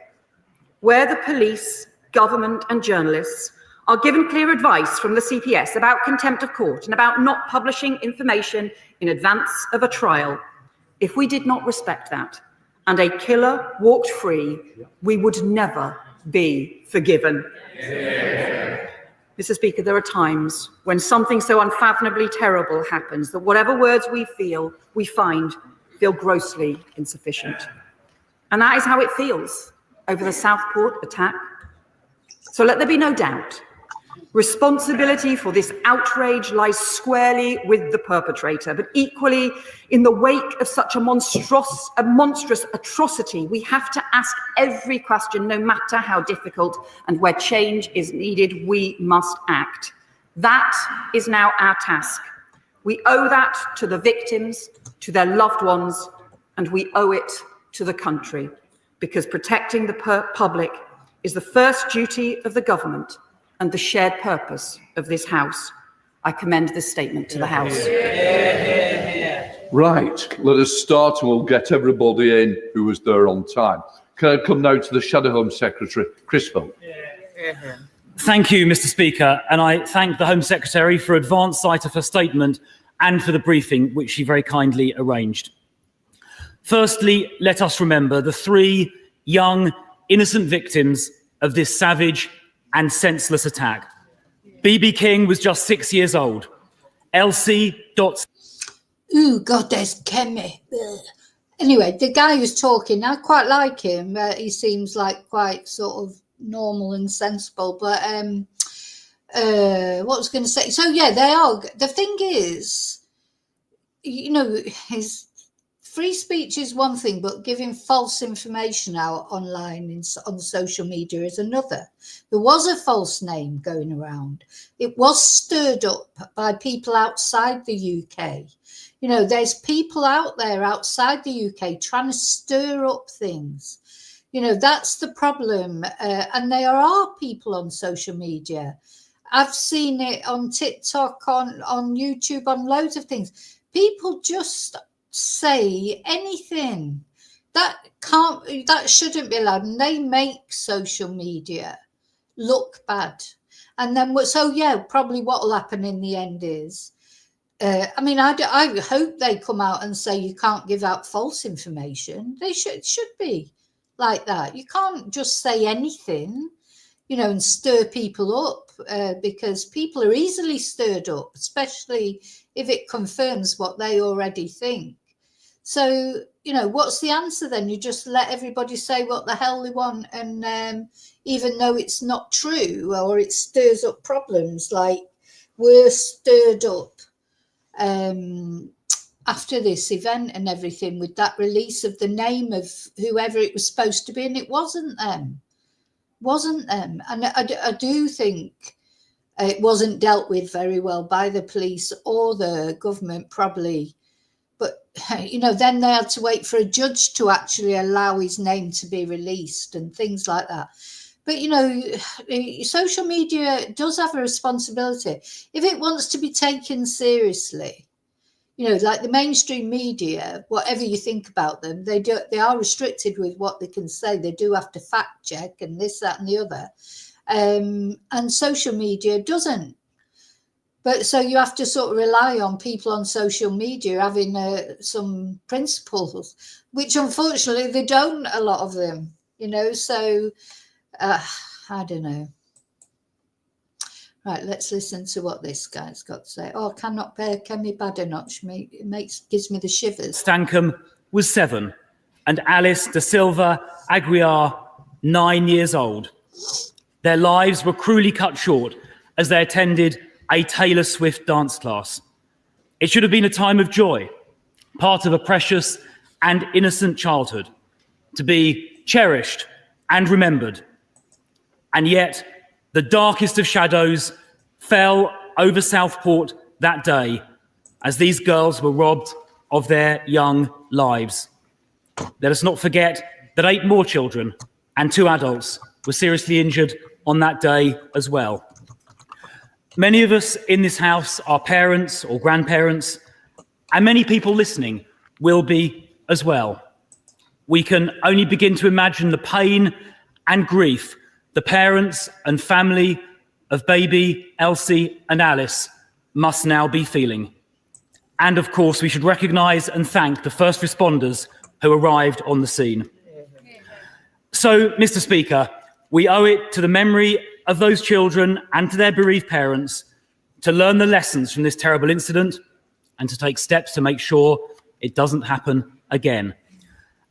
where the police, government and journalists are given clear advice from the CPS about contempt of court and about not publishing information in advance of a trial, if we did not respect that, and a killer walked free, we would never be forgiven. Yeah. Mr. Speaker, there are times when something so unfathomably terrible happens that whatever words we find grossly insufficient. And that is how it feels over the Southport attack. So let there be no doubt. Responsibility for this outrage lies squarely with the perpetrator, but equally, in the wake of such a monstrous atrocity, we have to ask every question, no matter how difficult, and where change is needed, we must act. That is now our task. We owe that to the victims, to their loved ones, and we owe it to the country, because protecting the public is the first duty of the government and the shared purpose of this House. I commend this statement to the House. Right, let us start and we'll get everybody in who was there on time. Can I come now to the Shadow Home Secretary, Chris Phil? Thank you, Mr. Speaker, and I thank the Home Secretary for advance sight of her statement and for the briefing which she very kindly arranged. Firstly, let us remember the 3 young, innocent victims of this savage and senseless attack. BB King was just 6 years old. Elsie Dot. Ooh, God, there's Kemi. Anyway, the guy who's talking, I quite like him. He seems like quite sort of normal and sensible. But what was going to say? So yeah, they are. The thing is, you know, his free speech is one thing, but giving false information out online on social media is another. There was a false name going around. It was stirred up by people outside the UK. You know, there's people out there outside the UK trying to stir up things. You know, that's the problem. And there are people on social media. I've seen it on TikTok, on YouTube, on loads of things. People just say anything that shouldn't be allowed, and they make social media look bad. And then so yeah, probably what will happen in the end is I mean, I hope they come out and say you can't give out false information. They should be like that. You can't just say anything, you know, and stir people up because people are easily stirred up, especially if it confirms what they already think. So, you know, what's the answer then? You just let everybody say what the hell they want, and even though it's not true or it stirs up problems, like we're stirred up after this event and everything with that release of the name of whoever it was supposed to be, and it wasn't them. And I do think it wasn't dealt with very well by the police or the government, probably. But, you know, then they had to wait for a judge to actually allow his name to be released and things like that. But, you know, social media does have a responsibility. If it wants to be taken seriously, You know, like the mainstream media, whatever you think about them, they are restricted with what they can say. They do have to fact check and this, that, and the other. And social media doesn't. But so you have to sort of rely on people on social media having some principles, which unfortunately they don't, a lot of them, you know. So I don't know. Right, let's listen to what this guy's got to say. Oh, cannot bear Kemi Badenoch. Gives me the shivers. Stankham was 7 and Alice da Silva Aguiar 9 years old. Their lives were cruelly cut short as they attended a Taylor Swift dance class. It should have been a time of joy, part of a precious and innocent childhood, to be cherished and remembered. And yet, the darkest of shadows fell over Southport that day as these girls were robbed of their young lives. Let us not forget that 8 more children and 2 adults were seriously injured on that day as well. Many of us in this house are parents or grandparents, and many people listening will be as well. We can only begin to imagine the pain and grief the parents and family of baby Elsie and Alice must now be feeling. And of course, we should recognise and thank the first responders who arrived on the scene. So, Mr. Speaker, we owe it to the memory of those children and to their bereaved parents to learn the lessons from this terrible incident and to take steps to make sure it doesn't happen again.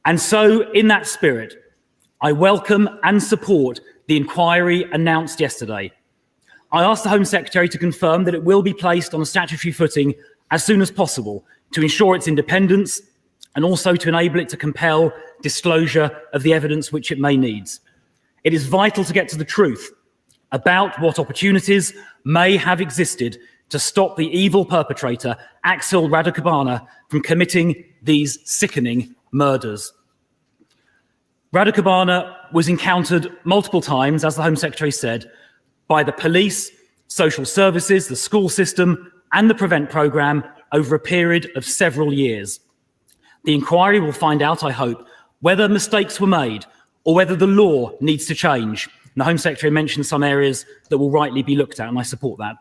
And so, in that spirit, I welcome and support the inquiry announced yesterday. I asked the Home Secretary to confirm that it will be placed on a statutory footing as soon as possible to ensure its independence and also to enable it to compel disclosure of the evidence which it may need. It is vital to get to the truth about what opportunities may have existed to stop the evil perpetrator, Axel Radicabana, from committing these sickening murders. Radicabana was encountered multiple times, as the Home Secretary said, by the police, social services, the school system, and the Prevent programme over a period of several years. The inquiry will find out, I hope, whether mistakes were made or whether the law needs to change. And the Home Secretary mentioned some areas that will rightly be looked at, and I support that.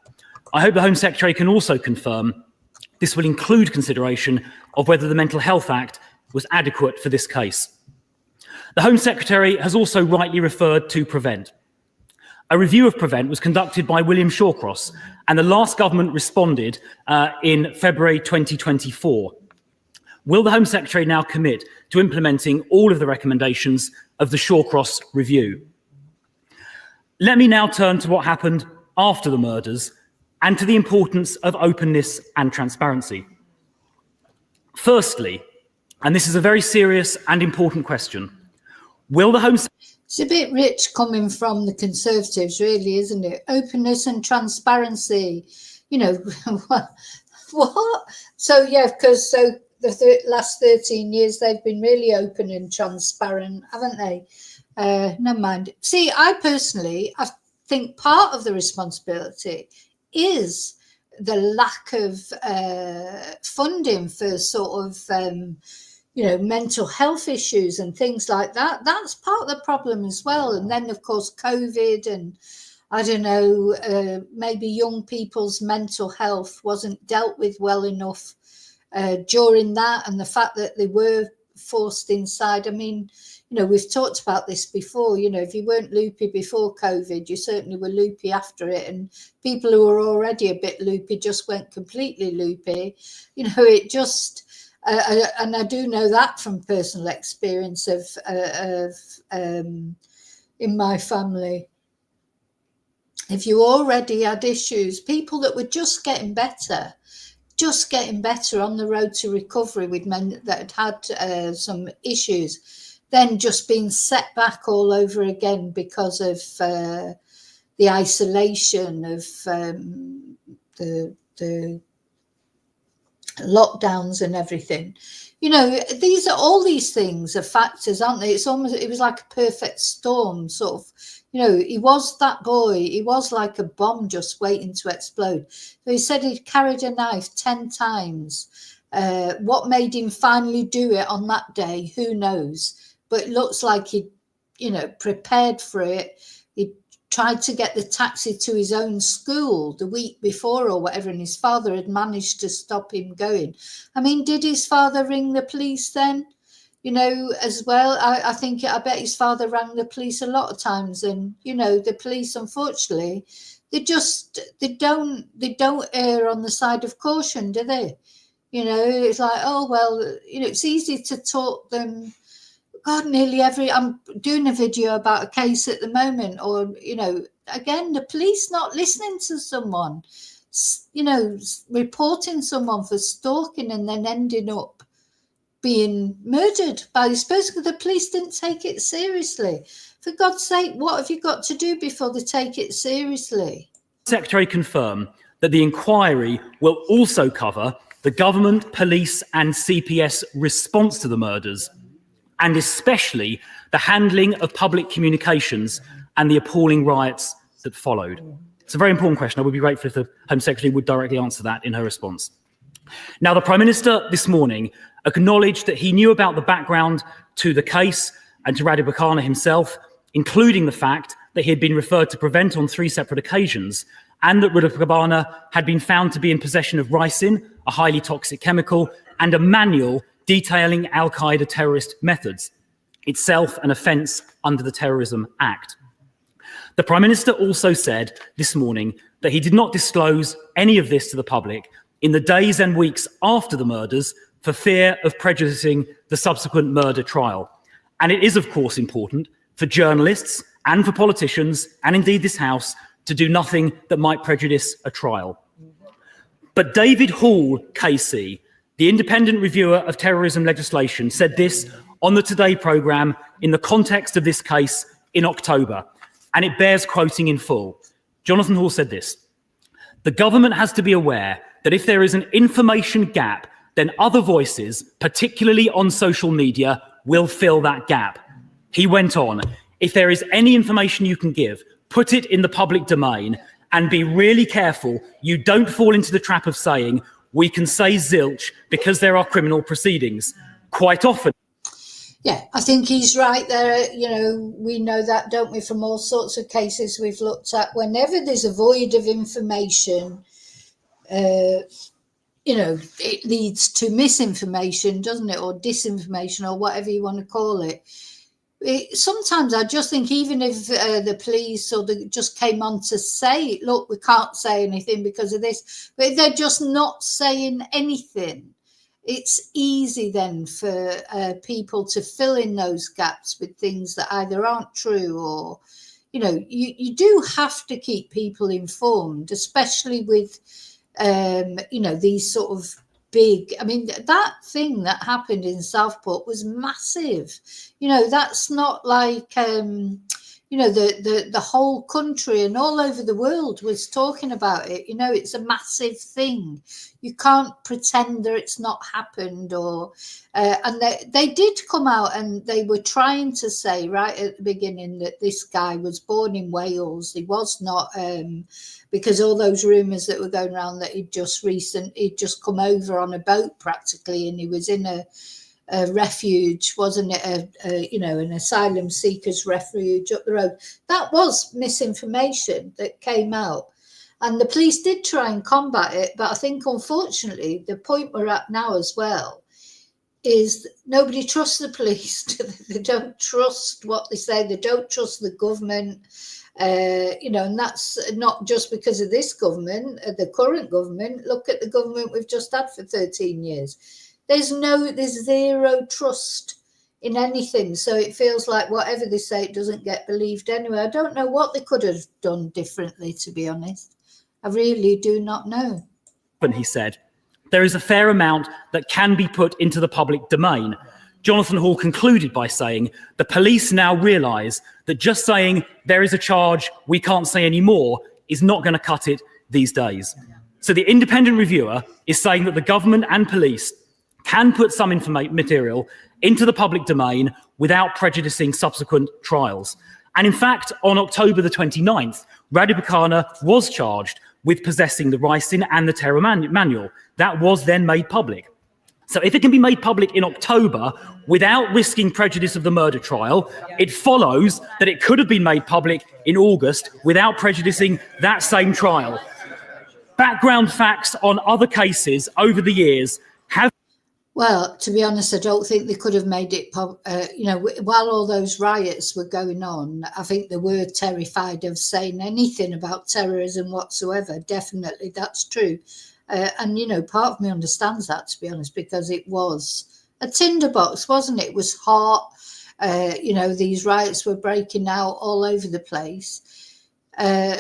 I hope the Home Secretary can also confirm this will include consideration of whether the Mental Health Act was adequate for this case. The Home Secretary has also rightly referred to Prevent. A review of Prevent was conducted by William Shawcross, and the last government responded in February 2024. Will the Home Secretary now commit to implementing all of the recommendations of the Shawcross review? Let me now turn to what happened after the murders and to the importance of openness and transparency. Firstly, and this is a very serious and important question, will the Home Secretary... It's a bit rich coming from the Conservatives, really, isn't it? Openness and transparency. You know, what? So, yeah, because the last 13 years, they've been really open and transparent, haven't they? Never mind. See, I think part of the responsibility is the lack of funding for sort of... mental health issues and things like that. That's part of the problem as well. And then, of course, COVID and, I don't know, maybe young people's mental health wasn't dealt with well enough during that, and the fact that they were forced inside. I mean, we've talked about this before. If you weren't loopy before COVID, you certainly were loopy after it. And people who were already a bit loopy just went completely loopy. It just... and I do know that from personal experience of in my family. If you already had issues, people that were just getting better on the road to recovery with men that had some issues, then just being set back all over again because of the isolation of the lockdowns and everything. All these things are factors, aren't they? It was like a perfect storm, sort of. He was that boy. He was like a bomb just waiting to explode. So he said he'd carried a knife 10 times What made him finally do it on that day, who knows? But it looks like he, prepared for it. He tried to get the taxi to his own school the week before or whatever, and his father had managed to stop him going. I mean, did his father ring the police then? As well, I bet his father rang the police a lot of times, and the police, unfortunately, they don't err on the side of caution, do they? It's like, oh well, it's easy to talk them. God, I'm doing a video about a case at the moment, or again, the police not listening to someone, reporting someone for stalking and then ending up being murdered by this person because the police didn't take it seriously. For God's sake, what have you got to do before they take it seriously? Secretary confirmed that the inquiry will also cover the government, police and CPS response to the murders, and especially the handling of public communications and the appalling riots that followed. It's a very important question. I would be grateful if the Home Secretary would directly answer that in her response. Now, the Prime Minister this morning acknowledged that he knew about the background to the case and to Radu Bakana himself, including the fact that he had been referred to Prevent on 3 separate occasions, and that Radu Bakana had been found to be in possession of ricin, a highly toxic chemical, and a manual detailing al-Qaeda terrorist methods, itself an offence under the Terrorism Act. The Prime Minister also said this morning that he did not disclose any of this to the public in the days and weeks after the murders for fear of prejudicing the subsequent murder trial. And it is, of course, important for journalists and for politicians, and indeed this House, to do nothing that might prejudice a trial. But David Hall, KC, the independent reviewer of terrorism legislation, said this on the Today programme in the context of this case in October, and it bears quoting in full. Jonathan Hall said this: "The government has to be aware that if there is an information gap, then other voices, particularly on social media, will fill that gap." He went on, "If there is any information you can give, put it in the public domain, and be really careful you don't fall into the trap of saying, we can say zilch because there are criminal proceedings. Quite often..." Yeah, I think he's right there. We know that, don't we, from all sorts of cases we've looked at. Whenever there's a void of information, it leads to misinformation, doesn't it? Or disinformation, or whatever you want to call it. Sometimes I just think, even if the police or they just came on to say, look, we can't say anything because of this, but if they're just not saying anything, it's easy then for people to fill in those gaps with things that either aren't true or, you do have to keep people informed, especially with, these sort of big, that thing that happened in Southport was massive. That's not like, the whole country and all over the world was talking about it. It's a massive thing. You can't pretend that it's not happened, or and they did come out and they were trying to say right at the beginning that this guy was born in Wales. He was not, because all those rumours that were going around that he'd just come over on a boat practically, and he was in a refuge, wasn't it? An asylum seekers refuge up the road. That was misinformation that came out, and the police did try and combat it. But I think, unfortunately, the point we're at now as well is nobody trusts the police. They don't trust what they say. They don't trust the government. And that's not just because of this government, the current government. Look at the government we've just had for 13 years. There's zero trust in anything. So it feels like whatever they say, it doesn't get believed anyway. I don't know what they could have done differently, to be honest. I really do not know. But he said, there is a fair amount that can be put into the public domain. Jonathan Hall concluded by saying the police now realise that just saying there is a charge, we can't say any more, is not going to cut it these days. So the independent reviewer is saying that the government and police can put some material into the public domain without prejudicing subsequent trials. And in fact, on October the 29th, Radu Bakana was charged with possessing the ricin and the terror manual. That was then made public. So if it can be made public in October without risking prejudice of the murder trial, it follows that it could have been made public in August without prejudicing that same trial. Background facts on other cases over the years have... Well, to be honest, I don't think they could have made it, while all those riots were going on, I think they were terrified of saying anything about terrorism whatsoever. Definitely, that's true. And, part of me understands that, to be honest, because it was a tinderbox, wasn't it? It was hot. These riots were breaking out all over the place.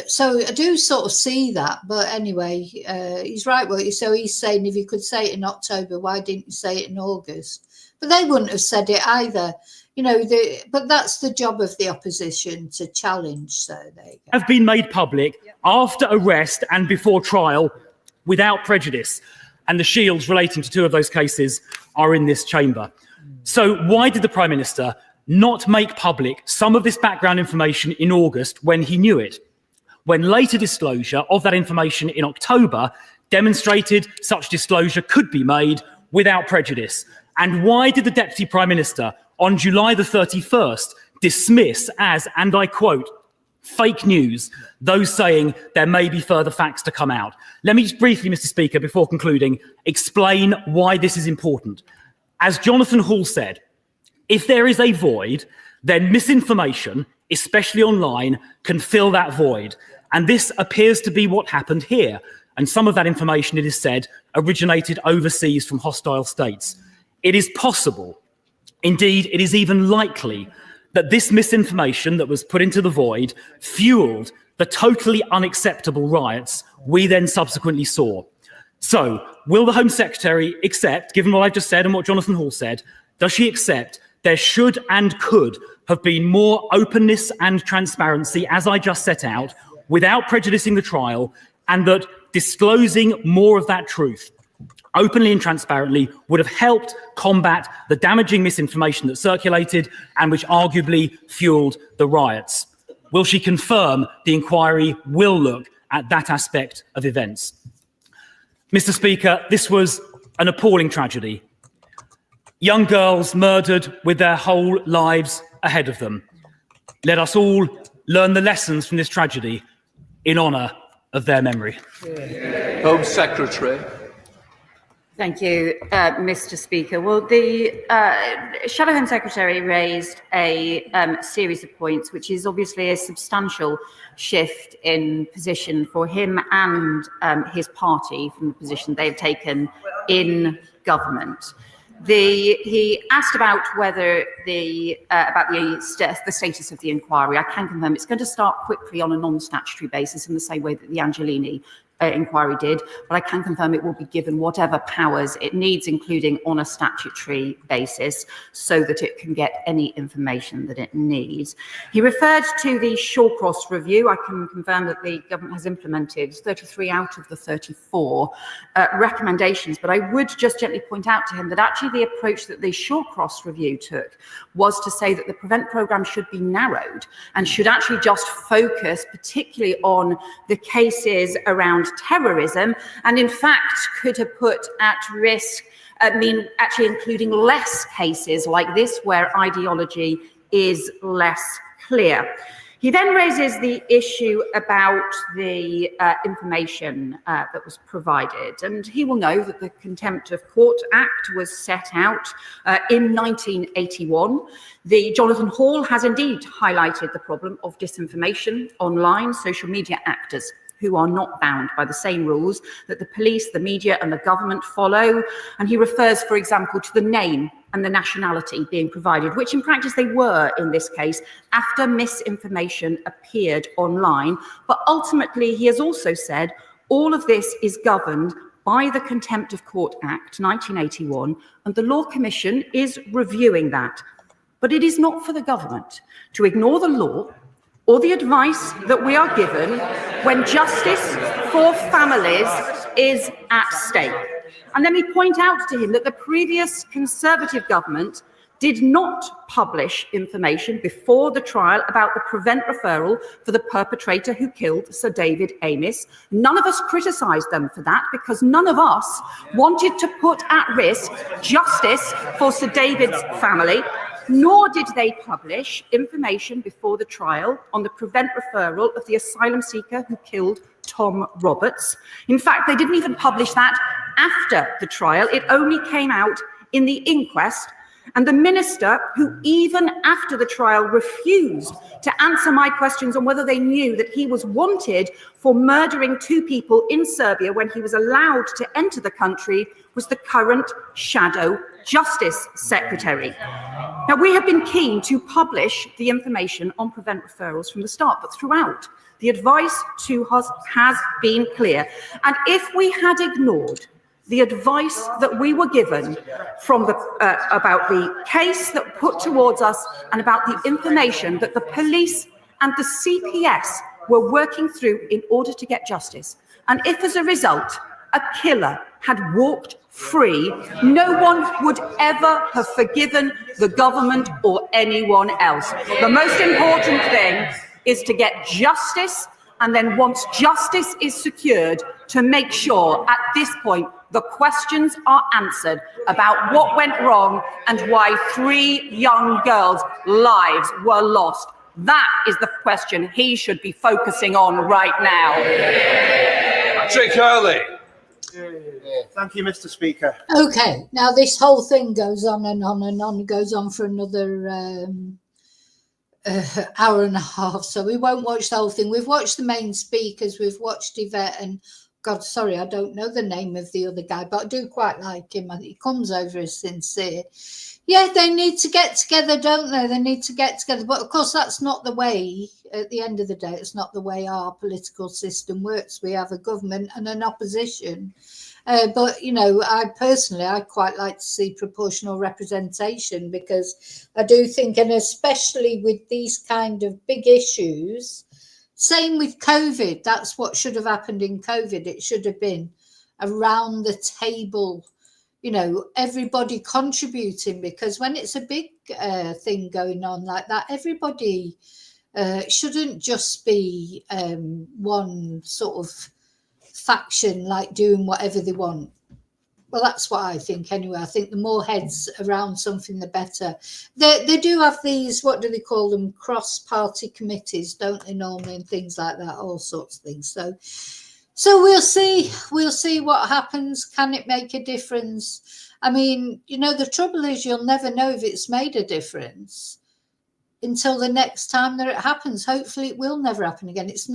So I do sort of see that. But anyway, he's right. So he's saying if you could say it in October, why didn't you say it in August? But they wouldn't have said it either. But that's the job of the opposition, to challenge. So there you go. Have been made public after arrest and before trial, without prejudice, and the shields relating to two of those cases are in this chamber. So why did the Prime Minister not make public some of this background information in August when he knew it, when later disclosure of that information in October demonstrated such disclosure could be made without prejudice? And why did the Deputy Prime Minister on July the 31st dismiss as, and I quote, fake news, those saying there may be further facts to come out? Let me just briefly, Mr. Speaker, before concluding, explain why this is important. As Jonathan Hall said, if there is a void, then misinformation, especially online, can fill that void. And this appears to be what happened here. And some of that information, it is said, originated overseas from hostile states. It is possible, indeed, it is even likely, that this misinformation that was put into the void fueled the totally unacceptable riots we then subsequently saw. So, will the Home Secretary accept, given what I've just said and what Jonathan Hall said, does she accept there should and could have been more openness and transparency, as I just set out, without prejudicing the trial, and that disclosing more of that truth openly and transparently would have helped combat the damaging misinformation that circulated and which arguably fueled the riots? Will she confirm the inquiry will look at that aspect of events? Mr. Speaker, this was an appalling tragedy. Young girls murdered with their whole lives ahead of them. Let us all learn the lessons from this tragedy in honour of their memory. Home Secretary. Thank you, Mr. Speaker. Well, the Shadow Home Secretary raised a series of points, which is obviously a substantial shift in position for him and his party from the position they've taken in government. He asked about whether the status of the inquiry. I can confirm it's going to start quickly on a non-statutory basis in the same way that the Angelini inquiry did, but I can confirm it will be given whatever powers it needs, including on a statutory basis, so that it can get any information that it needs. He referred to the Shawcross review. I can confirm that the government has implemented 33 out of the 34 recommendations, but I would just gently point out to him that actually the approach that the Shawcross review took was to say that the PREVENT programme should be narrowed and should actually just focus particularly on the cases around terrorism, and in fact could have put at risk, actually including less cases like this where ideology is less clear. He then raises the issue about the information that was provided, and he will know that the Contempt of Court Act was set out in 1981. The Jonathan Hall has indeed highlighted the problem of disinformation online, social media actors who are not bound by the same rules that the police, the media and the government follow. And he refers, for example, to the name and the nationality being provided, which in practice they were in this case, after misinformation appeared online. But ultimately, he has also said all of this is governed by the Contempt of Court Act 1981, and the Law Commission is reviewing that. But it is not for the government to ignore the law or the advice that we are given when justice for families is at stake. And let me point out to him that the previous Conservative government did not publish information before the trial about the prevent referral for the perpetrator who killed Sir David Amess. None of us criticised them for that because none of us wanted to put at risk justice for Sir David's family, nor did they publish information before the trial on the prevent referral of the asylum seeker who killed Tom Roberts. In fact, they didn't even publish that after the trial. It only came out in the inquest. And the minister, who even after the trial refused to answer my questions on whether they knew that he was wanted for murdering 2 people in Serbia when he was allowed to enter the country, was the current shadow Justice Secretary. Now, we have been keen to publish the information on prevent referrals from the start, but throughout, the advice to us has been clear. And if we had ignored the advice that we were given from the about the case that put towards us and about the information that the police and the CPS were working through in order to get justice, and if as a result a killer had walked free, no one would ever have forgiven the government or anyone else. The most important thing is to get justice, and then once justice is secured, to make sure at this point the questions are answered about what went wrong and why 3 young girls' lives were lost. That is the question he should be focusing on right now. Patrick Hurley. Thank you, Mr. Speaker. Okay, now this whole thing goes on and on and on. It goes on for another hour and a half, so we won't watch the whole thing. We've watched the main speakers, we've watched Yvette, and God, sorry, I don't know the name of the other guy, but I do quite like him. I think he comes over as sincere. Yeah, they need to get together, don't they? They need to get together. But of course, that's not the way, at the end of the day, it's not the way our political system works. We have a government and an opposition. But, you know, I quite like to see proportional representation, because I do think, and especially with these kind of big issues, same with COVID, that's what should have happened in COVID. It should have been around the table, you know, everybody contributing, because when it's a big thing going on like that, everybody shouldn't just be one sort of faction like doing whatever they want. Well, that's what I think anyway. I think the more heads around something, the better. They do have these, what do they call them, cross-party committees, don't they, normally, and things like that, all sorts of things. So we'll see what happens. Can it make a difference? I mean, you know, the trouble is you'll never know if it's made a difference until the next time that it happens. Hopefully it will never happen again. It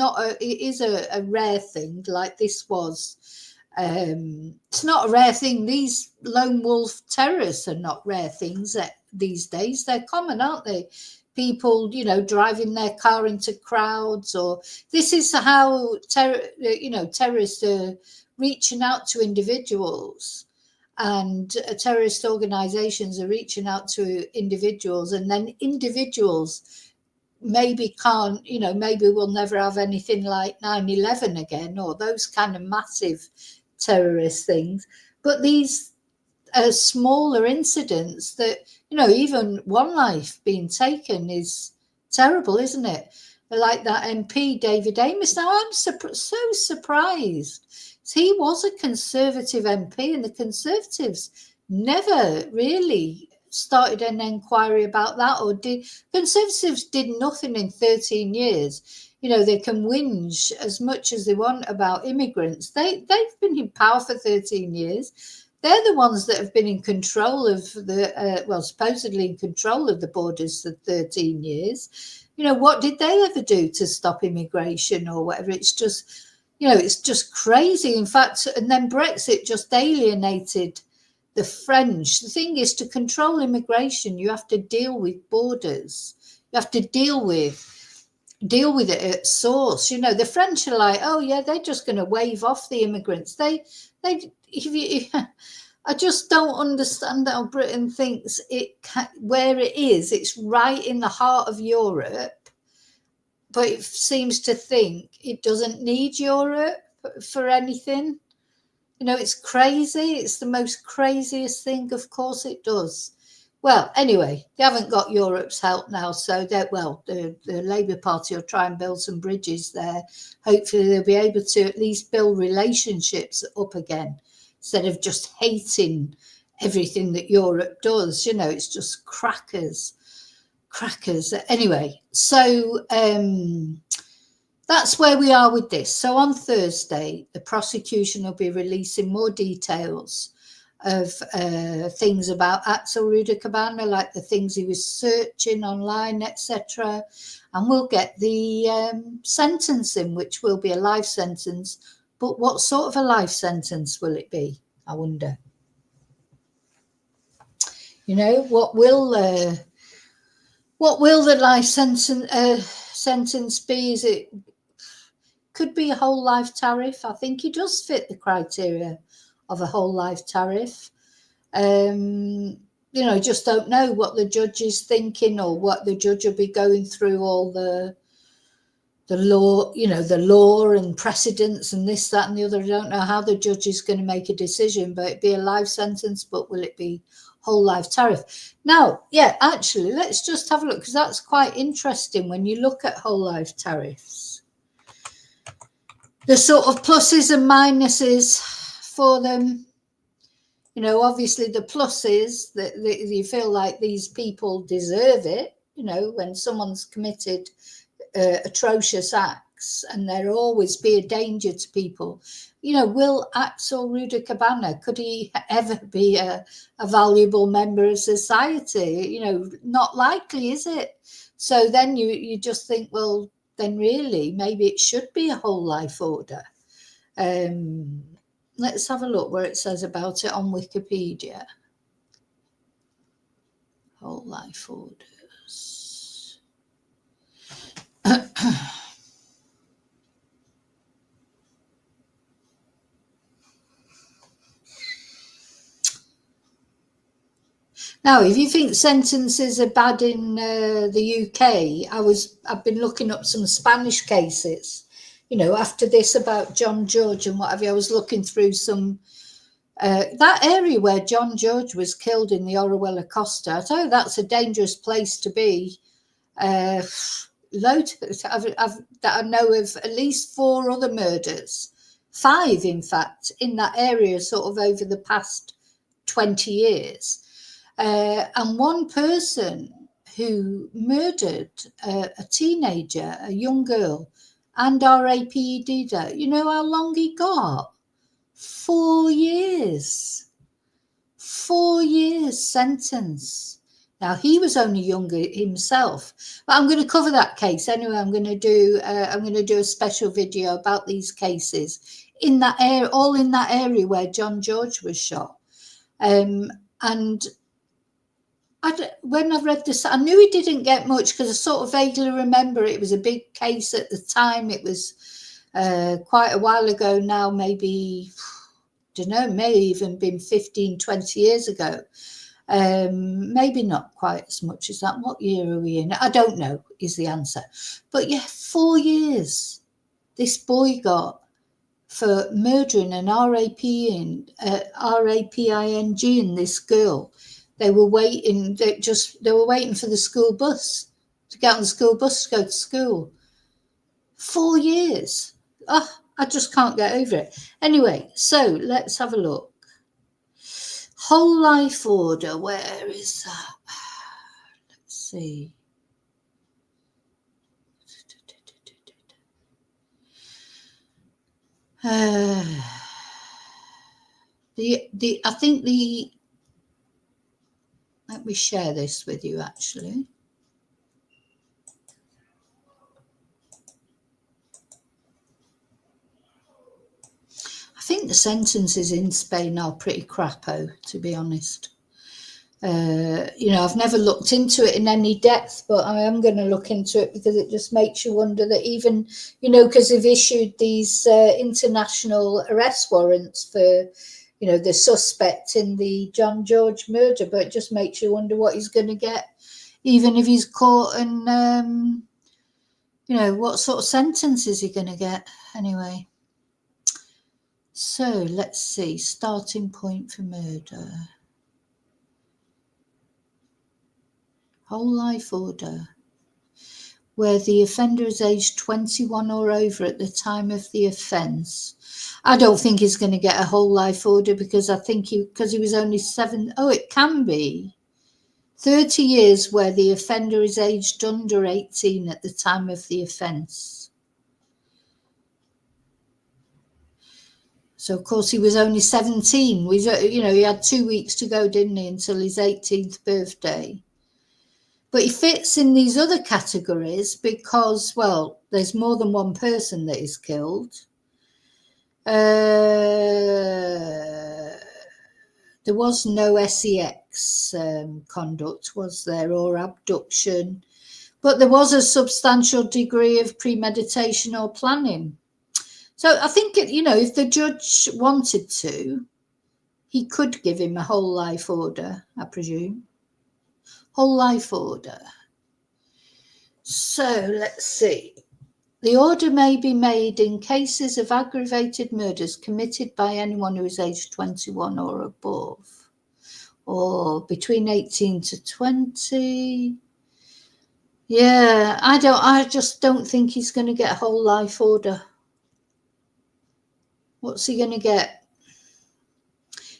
is a rare thing, like this was. It's not a rare thing. These lone wolf terrorists are not rare things these days. They're common, aren't they? People, you know, driving their car into crowds, or this is how terrorists are reaching out to individuals, and terrorist organizations are reaching out to individuals, and then individuals maybe can't, you know, maybe we'll never have anything like 9/11 again, or those kind of massive terrorist things, but these smaller incidents that, you know, even one life being taken is terrible, isn't it? Like that MP David Amess. Now I'm so surprised. He was a Conservative MP, and the Conservatives never really started an inquiry about that, or Conservatives did nothing in 13 years. You know, they can whinge as much as they want about immigrants. They've been in power for 13 years. They're the ones that have been in control of supposedly in control of the borders for 13 years. You know, what did they ever do to stop immigration or whatever? It's just, you know, it's just crazy. In fact, and then Brexit just alienated the French. The thing is, to control immigration, you have to deal with borders. You have to deal with it at source. You know, the French are like, oh yeah, they're just going to wave off the immigrants. I just don't understand how Britain thinks where it is. It's right in the heart of Europe, but it seems to think it doesn't need Europe for anything. You know, it's crazy. It's the most craziest thing. Of course it does. Well, anyway, they haven't got Europe's help now, so the Labour Party will try and build some bridges there. Hopefully they'll be able to at least build relationships up again, instead of just hating everything that Europe does. You know, it's just crackers. Anyway, so that's where we are with this. So on Thursday, the prosecution will be releasing more details of things about Axel Rudakabana, like the things he was searching online, etc. And we'll get the sentencing, which will be a life sentence. But what sort of a life sentence will it be, I wonder? You know, what will the life sentence be? Is it could be a whole life tariff? I think he does fit the criteria of a whole life tariff. You know, just don't know what the judge is thinking, or what the judge will be going through all the law, you know, the law and precedents and this, that and the other. I don't know how the judge is going to make a decision, but it'd be a life sentence, but will it be whole life tariff? Now, yeah, actually, let's just have a look, because that's quite interesting when you look at whole life tariffs. The sort of pluses and minuses for them. You know, obviously the plus is that you feel like these people deserve it, you know, when someone's committed atrocious acts, and there'll always be a danger to people. You know, will Axel Rudakabana, could he ever be a valuable member of society? You know, not likely, is it? So then you just think, well, then really, maybe it should be a whole life order. Let's have a look where it says about it on Wikipedia. Whole life orders. Now, if you think sentences are bad in the UK, I've been looking up some Spanish cases. You know, after this about John George and what have you, I was looking through some, that area where John George was killed in the Orihuela Costa. I tell you, that's a dangerous place to be. That I know of at least 4 other murders, 5 in fact, in that area sort of over the past 20 years. And one person who murdered a teenager, a young girl, and RAPED'd her. You know how long he got? 4 years. 4 years sentence. Now, he was only younger himself, but I'm going to cover that case anyway. I'm going to do a special video about these cases in that area, all in that area where John George was shot. And when I read this, I knew he didn't get much, because I sort of vaguely remember it was a big case at the time. It was quite a while ago now, maybe, don't know, may even been 15, 20 years ago. Maybe not quite as much as that. What year are we in? I don't know is the answer. But yeah, 4 years this boy got for murdering an RAPing in this girl. They were waiting. They were waiting for the school bus to get on the school bus to go to school. 4 years. Oh, I just can't get over it. Anyway, so let's have a look. Whole life order. Where is that? Let's see. I think the. Let me share this with you, actually. I think the sentences in Spain are pretty crapo, to be honest. You know, I've never looked into it in any depth, but I am going to look into it, because it just makes you wonder that even, you know, because they've issued these international arrest warrants for, you know, the suspect in the John George murder, but it just makes you wonder what he's going to get, even if he's caught, and, you know, what sort of sentence is he going to get anyway. So let's see, starting point for murder. Whole life order. Where the offender is aged 21 or over at the time of the offence. I don't think he's going to get a whole life order because I think because he was only 7. Oh, it can be 30 years where the offender is aged under 18 at the time of the offence. So, of course, he was only 17. He had 2 weeks to go, didn't he, until his 18th birthday. But he fits in these other categories because, well, there's more than one person that is killed. There was no sex conduct, was there, or abduction. But there was a substantial degree of premeditation or planning. So I think, if the judge wanted to, he could give him a whole life order, I presume. Whole life order. So let's see. The order may be made in cases of aggravated murders committed by anyone who is aged 21 or above, or between 18 to 20. Yeah, I just don't think he's going to get a whole life order. What's he going to get?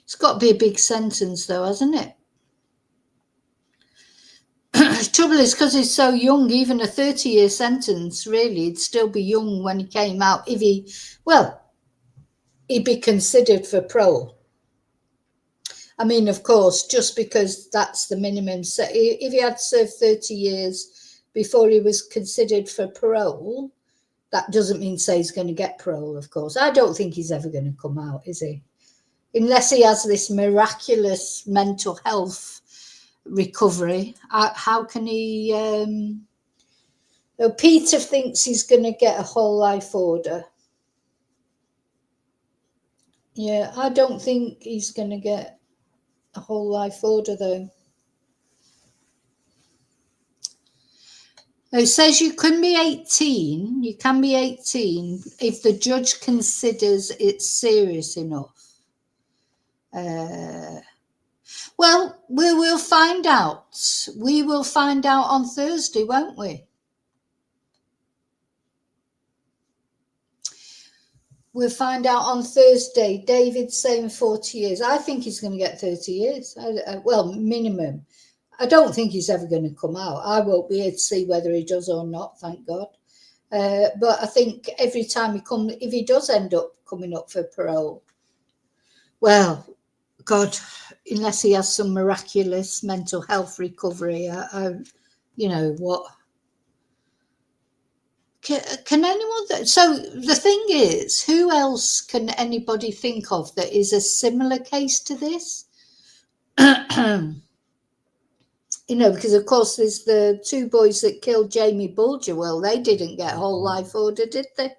It's got to be a big sentence, though, hasn't it? The trouble is, because he's so young, even a 30-year sentence, really, he'd still be young when he came out. He'd be considered for parole. I mean, of course, just because that's the minimum. So if he had served 30 years before he was considered for parole, that doesn't mean say he's going to get parole, of course. I don't think he's ever going to come out, is he? Unless he has this miraculous mental health recovery. How can he? Peter thinks he's going to get a whole life order. Yeah, I don't think he's going to get a whole life order, though. It says you can be 18. You can be 18 if the judge considers it serious enough. Well, we will find out. We will find out on Thursday, won't we? We'll find out on Thursday. David's saying 40 years. I think he's going to get 30 years. Well, minimum. I don't think he's ever going to come out. I won't be able to see whether he does or not, thank God. But I think every time if he does end up coming up for parole, well, God, unless he has some miraculous mental health recovery, what? Can anyone? So the thing is, who else can anybody think of that is a similar case to this? Because of course there's the 2 boys that killed Jamie Bulger. Well, they didn't get a whole life order, did they?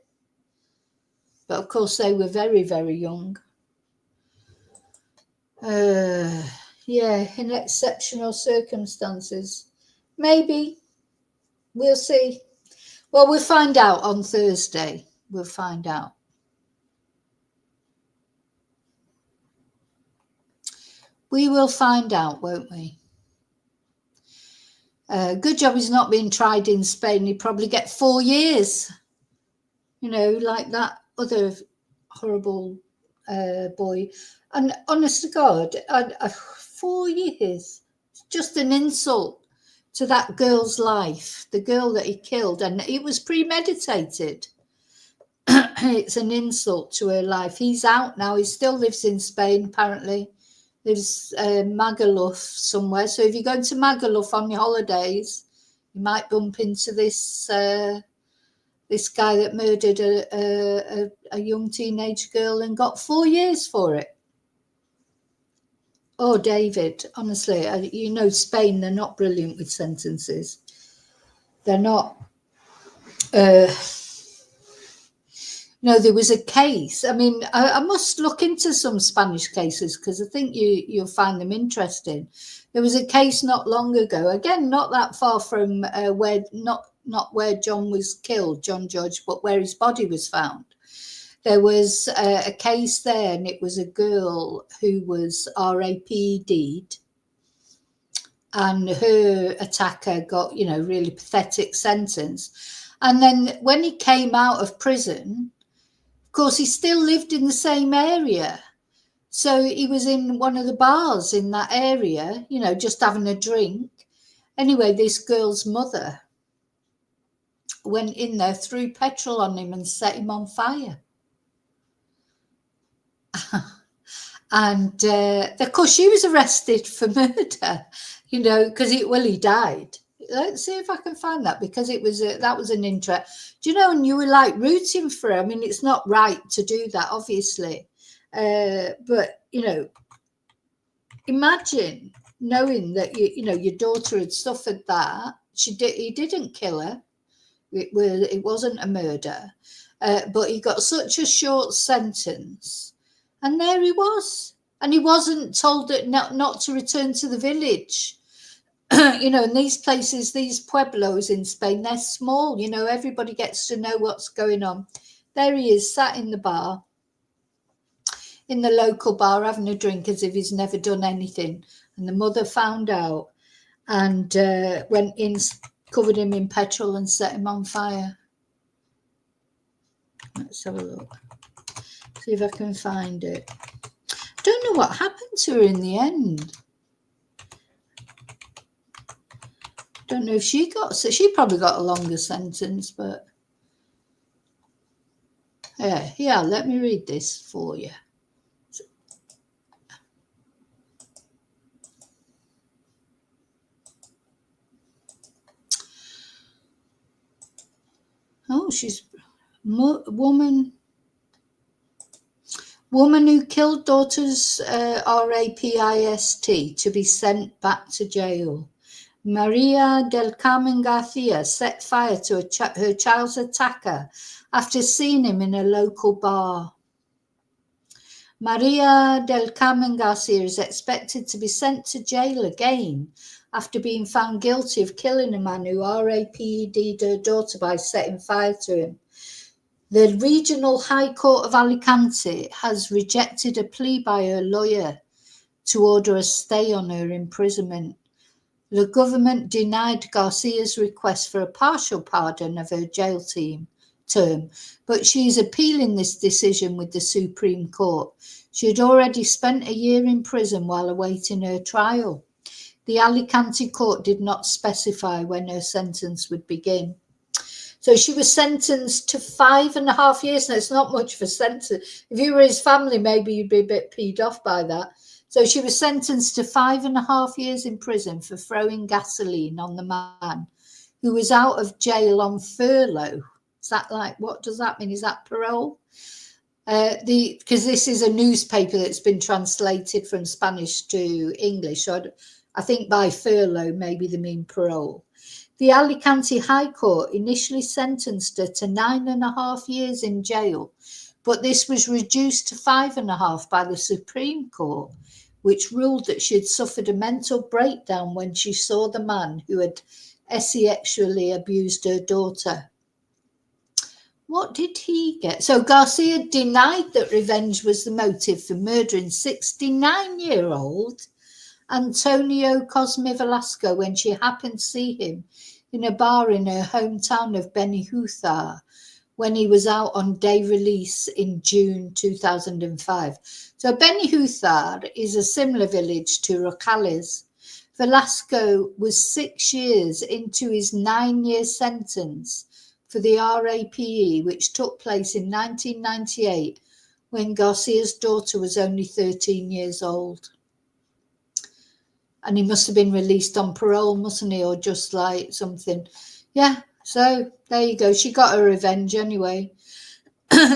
But of course they were very, very young. Yeah, in exceptional circumstances. Maybe. We'll see. Well, we'll find out on Thursday. We'll find out. We will find out, won't we? Good job he's not being tried in Spain. He'd probably get 4 years. Like that other horrible boy. And honest to God, 4 years. It's just an insult to that girl's life, the girl that he killed. And it was premeditated. It's an insult to her life. He's out now. He still lives in Spain, apparently. There's Magaluf somewhere. So if you're going to Magaluf on your holidays, you might bump into this this guy that murdered a young teenage girl and got 4 years for it. Oh, David, honestly, Spain, they're not brilliant with sentences. They're not. No, there was a case. I mean, I must look into some Spanish cases because I think you'll find them interesting. There was a case not long ago, again, not that far from where not where John was killed, John George, but where his body was found. There was a case there, and it was a girl who was RAPD'd, and her attacker got, really pathetic sentence. And then when he came out of prison, of course, he still lived in the same area. So he was in one of the bars in that area, just having a drink. Anyway, this girl's mother went in there, threw petrol on him and set him on fire. And of course, she was arrested for murder, because he died. Let's see if I can find that, because that was an interest, and you were like rooting for her. I mean, it's not right to do that, obviously, but imagine knowing that your daughter had suffered that. He didn't kill her. It wasn't a murder, but he got such a short sentence, and there he was, and he wasn't told that not to return to the village. In these places, these pueblos in Spain, they're small. Everybody gets to know what's going on. There he is, sat in the bar, in the local bar, having a drink as if he's never done anything. And the mother found out and went in, covered him in petrol and set him on fire. Let's have a look. See if I can find it. Don't know what happened to her in the end. Don't know if she probably got a longer sentence, but yeah, let me read this for you. Oh, she's woman who killed daughter's rapist to be sent back to jail. Maria del Carmen Garcia set fire to her child's attacker after seeing him in a local bar. Maria del Carmen Garcia is expected to be sent to jail again after being found guilty of killing a man who raped her daughter by setting fire to him. The Regional High Court of Alicante has rejected a plea by her lawyer to order a stay on her imprisonment. The government denied Garcia's request for a partial pardon of her jail term, but she is appealing this decision with the Supreme Court. She had already spent a year in prison while awaiting her trial. The Alicante court did not specify when her sentence would begin. So she was sentenced to 5.5 years. Now, it's not much for sentence. If you were his family, maybe you'd be a bit peed off by that. So she was sentenced to 5.5 years in prison for throwing gasoline on the man who was out of jail on furlough. Is that what does that mean? Is that parole? Because this is a newspaper that's been translated from Spanish to English. So I think by furlough, maybe they mean parole. The Alicante High Court initially sentenced her to 9.5 years in jail, but this was reduced to 5.5 by the Supreme Court, which ruled that she had suffered a mental breakdown when she saw the man who had sexually abused her daughter. What did he get? So Garcia denied that revenge was the motive for murdering 69-year-old Antonio Cosme Velasco when she happened to see him in a bar in her hometown of Benijúzar when he was out on day release in June 2005. So Benijúzar is a similar village to Rocales. Velasco was 6 years into his 9-year sentence for the RAPE, which took place in 1998 when Garcia's daughter was only 13 years old. And he must have been released on parole, mustn't he? Or just like something. Yeah, so there you go. She got her revenge anyway.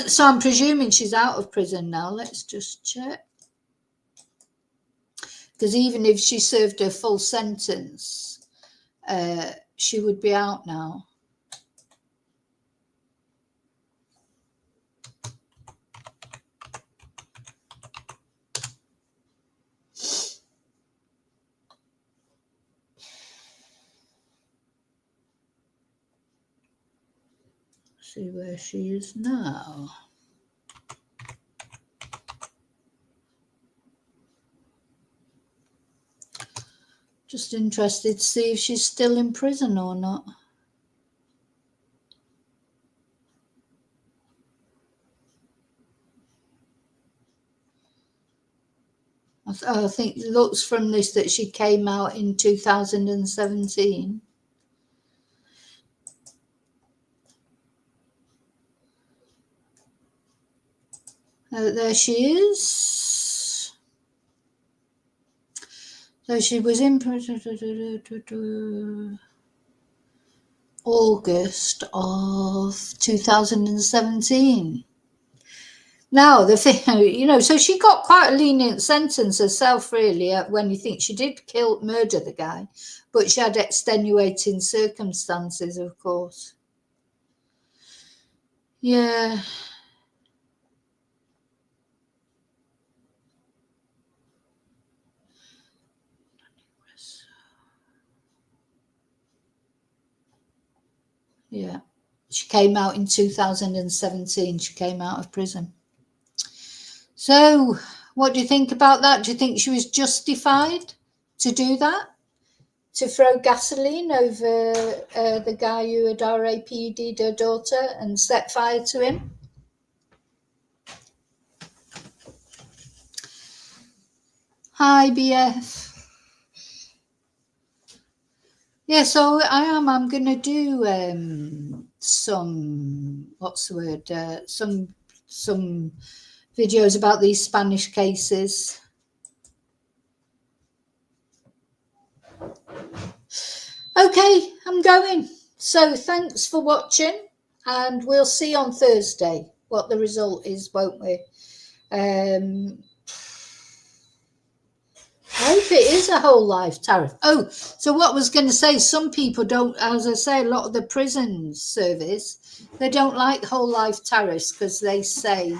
So I'm presuming she's out of prison now. Let's just check. Because even if she served her full sentence, she would be out now. See where she is now. Just interested to see if she's still in prison or not. I think it looks from this that she came out in 2017. There she is. So she was in August of 2017. Now, the thing, so she got quite a lenient sentence herself, really, when you think she did murder the guy, but she had extenuating circumstances, of course. Yeah. Yeah. She came out in 2017. She came out of prison. So, what do you think about that? Do you think she was justified to do that? To throw gasoline over the guy who had RAP'd her daughter and set fire to him? Hi, BF. Yeah, so I'm going to do some, some videos about these Spanish cases. Okay, I'm going. So thanks for watching, and we'll see on Thursday what the result is, won't we? I hope it is a whole life tariff. Oh, so what I was going to say, some people don't, as I say, a lot of the prison service, they don't like whole life tariffs because they say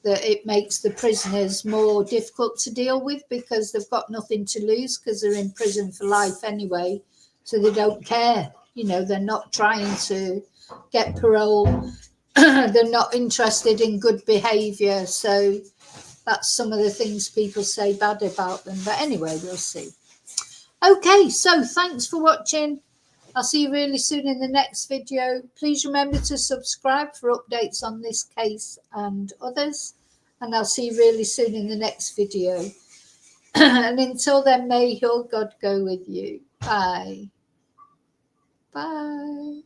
that it makes the prisoners more difficult to deal with because they've got nothing to lose because they're in prison for life anyway. So they don't care. They're not trying to get parole. They're not interested in good behaviour. So that's some of the things people say bad about them. But anyway, we'll see. Okay, so thanks for watching. I'll see you really soon in the next video. Please remember to subscribe for updates on this case and others. And I'll see you really soon in the next video. And until then, may your God go with you. Bye. Bye.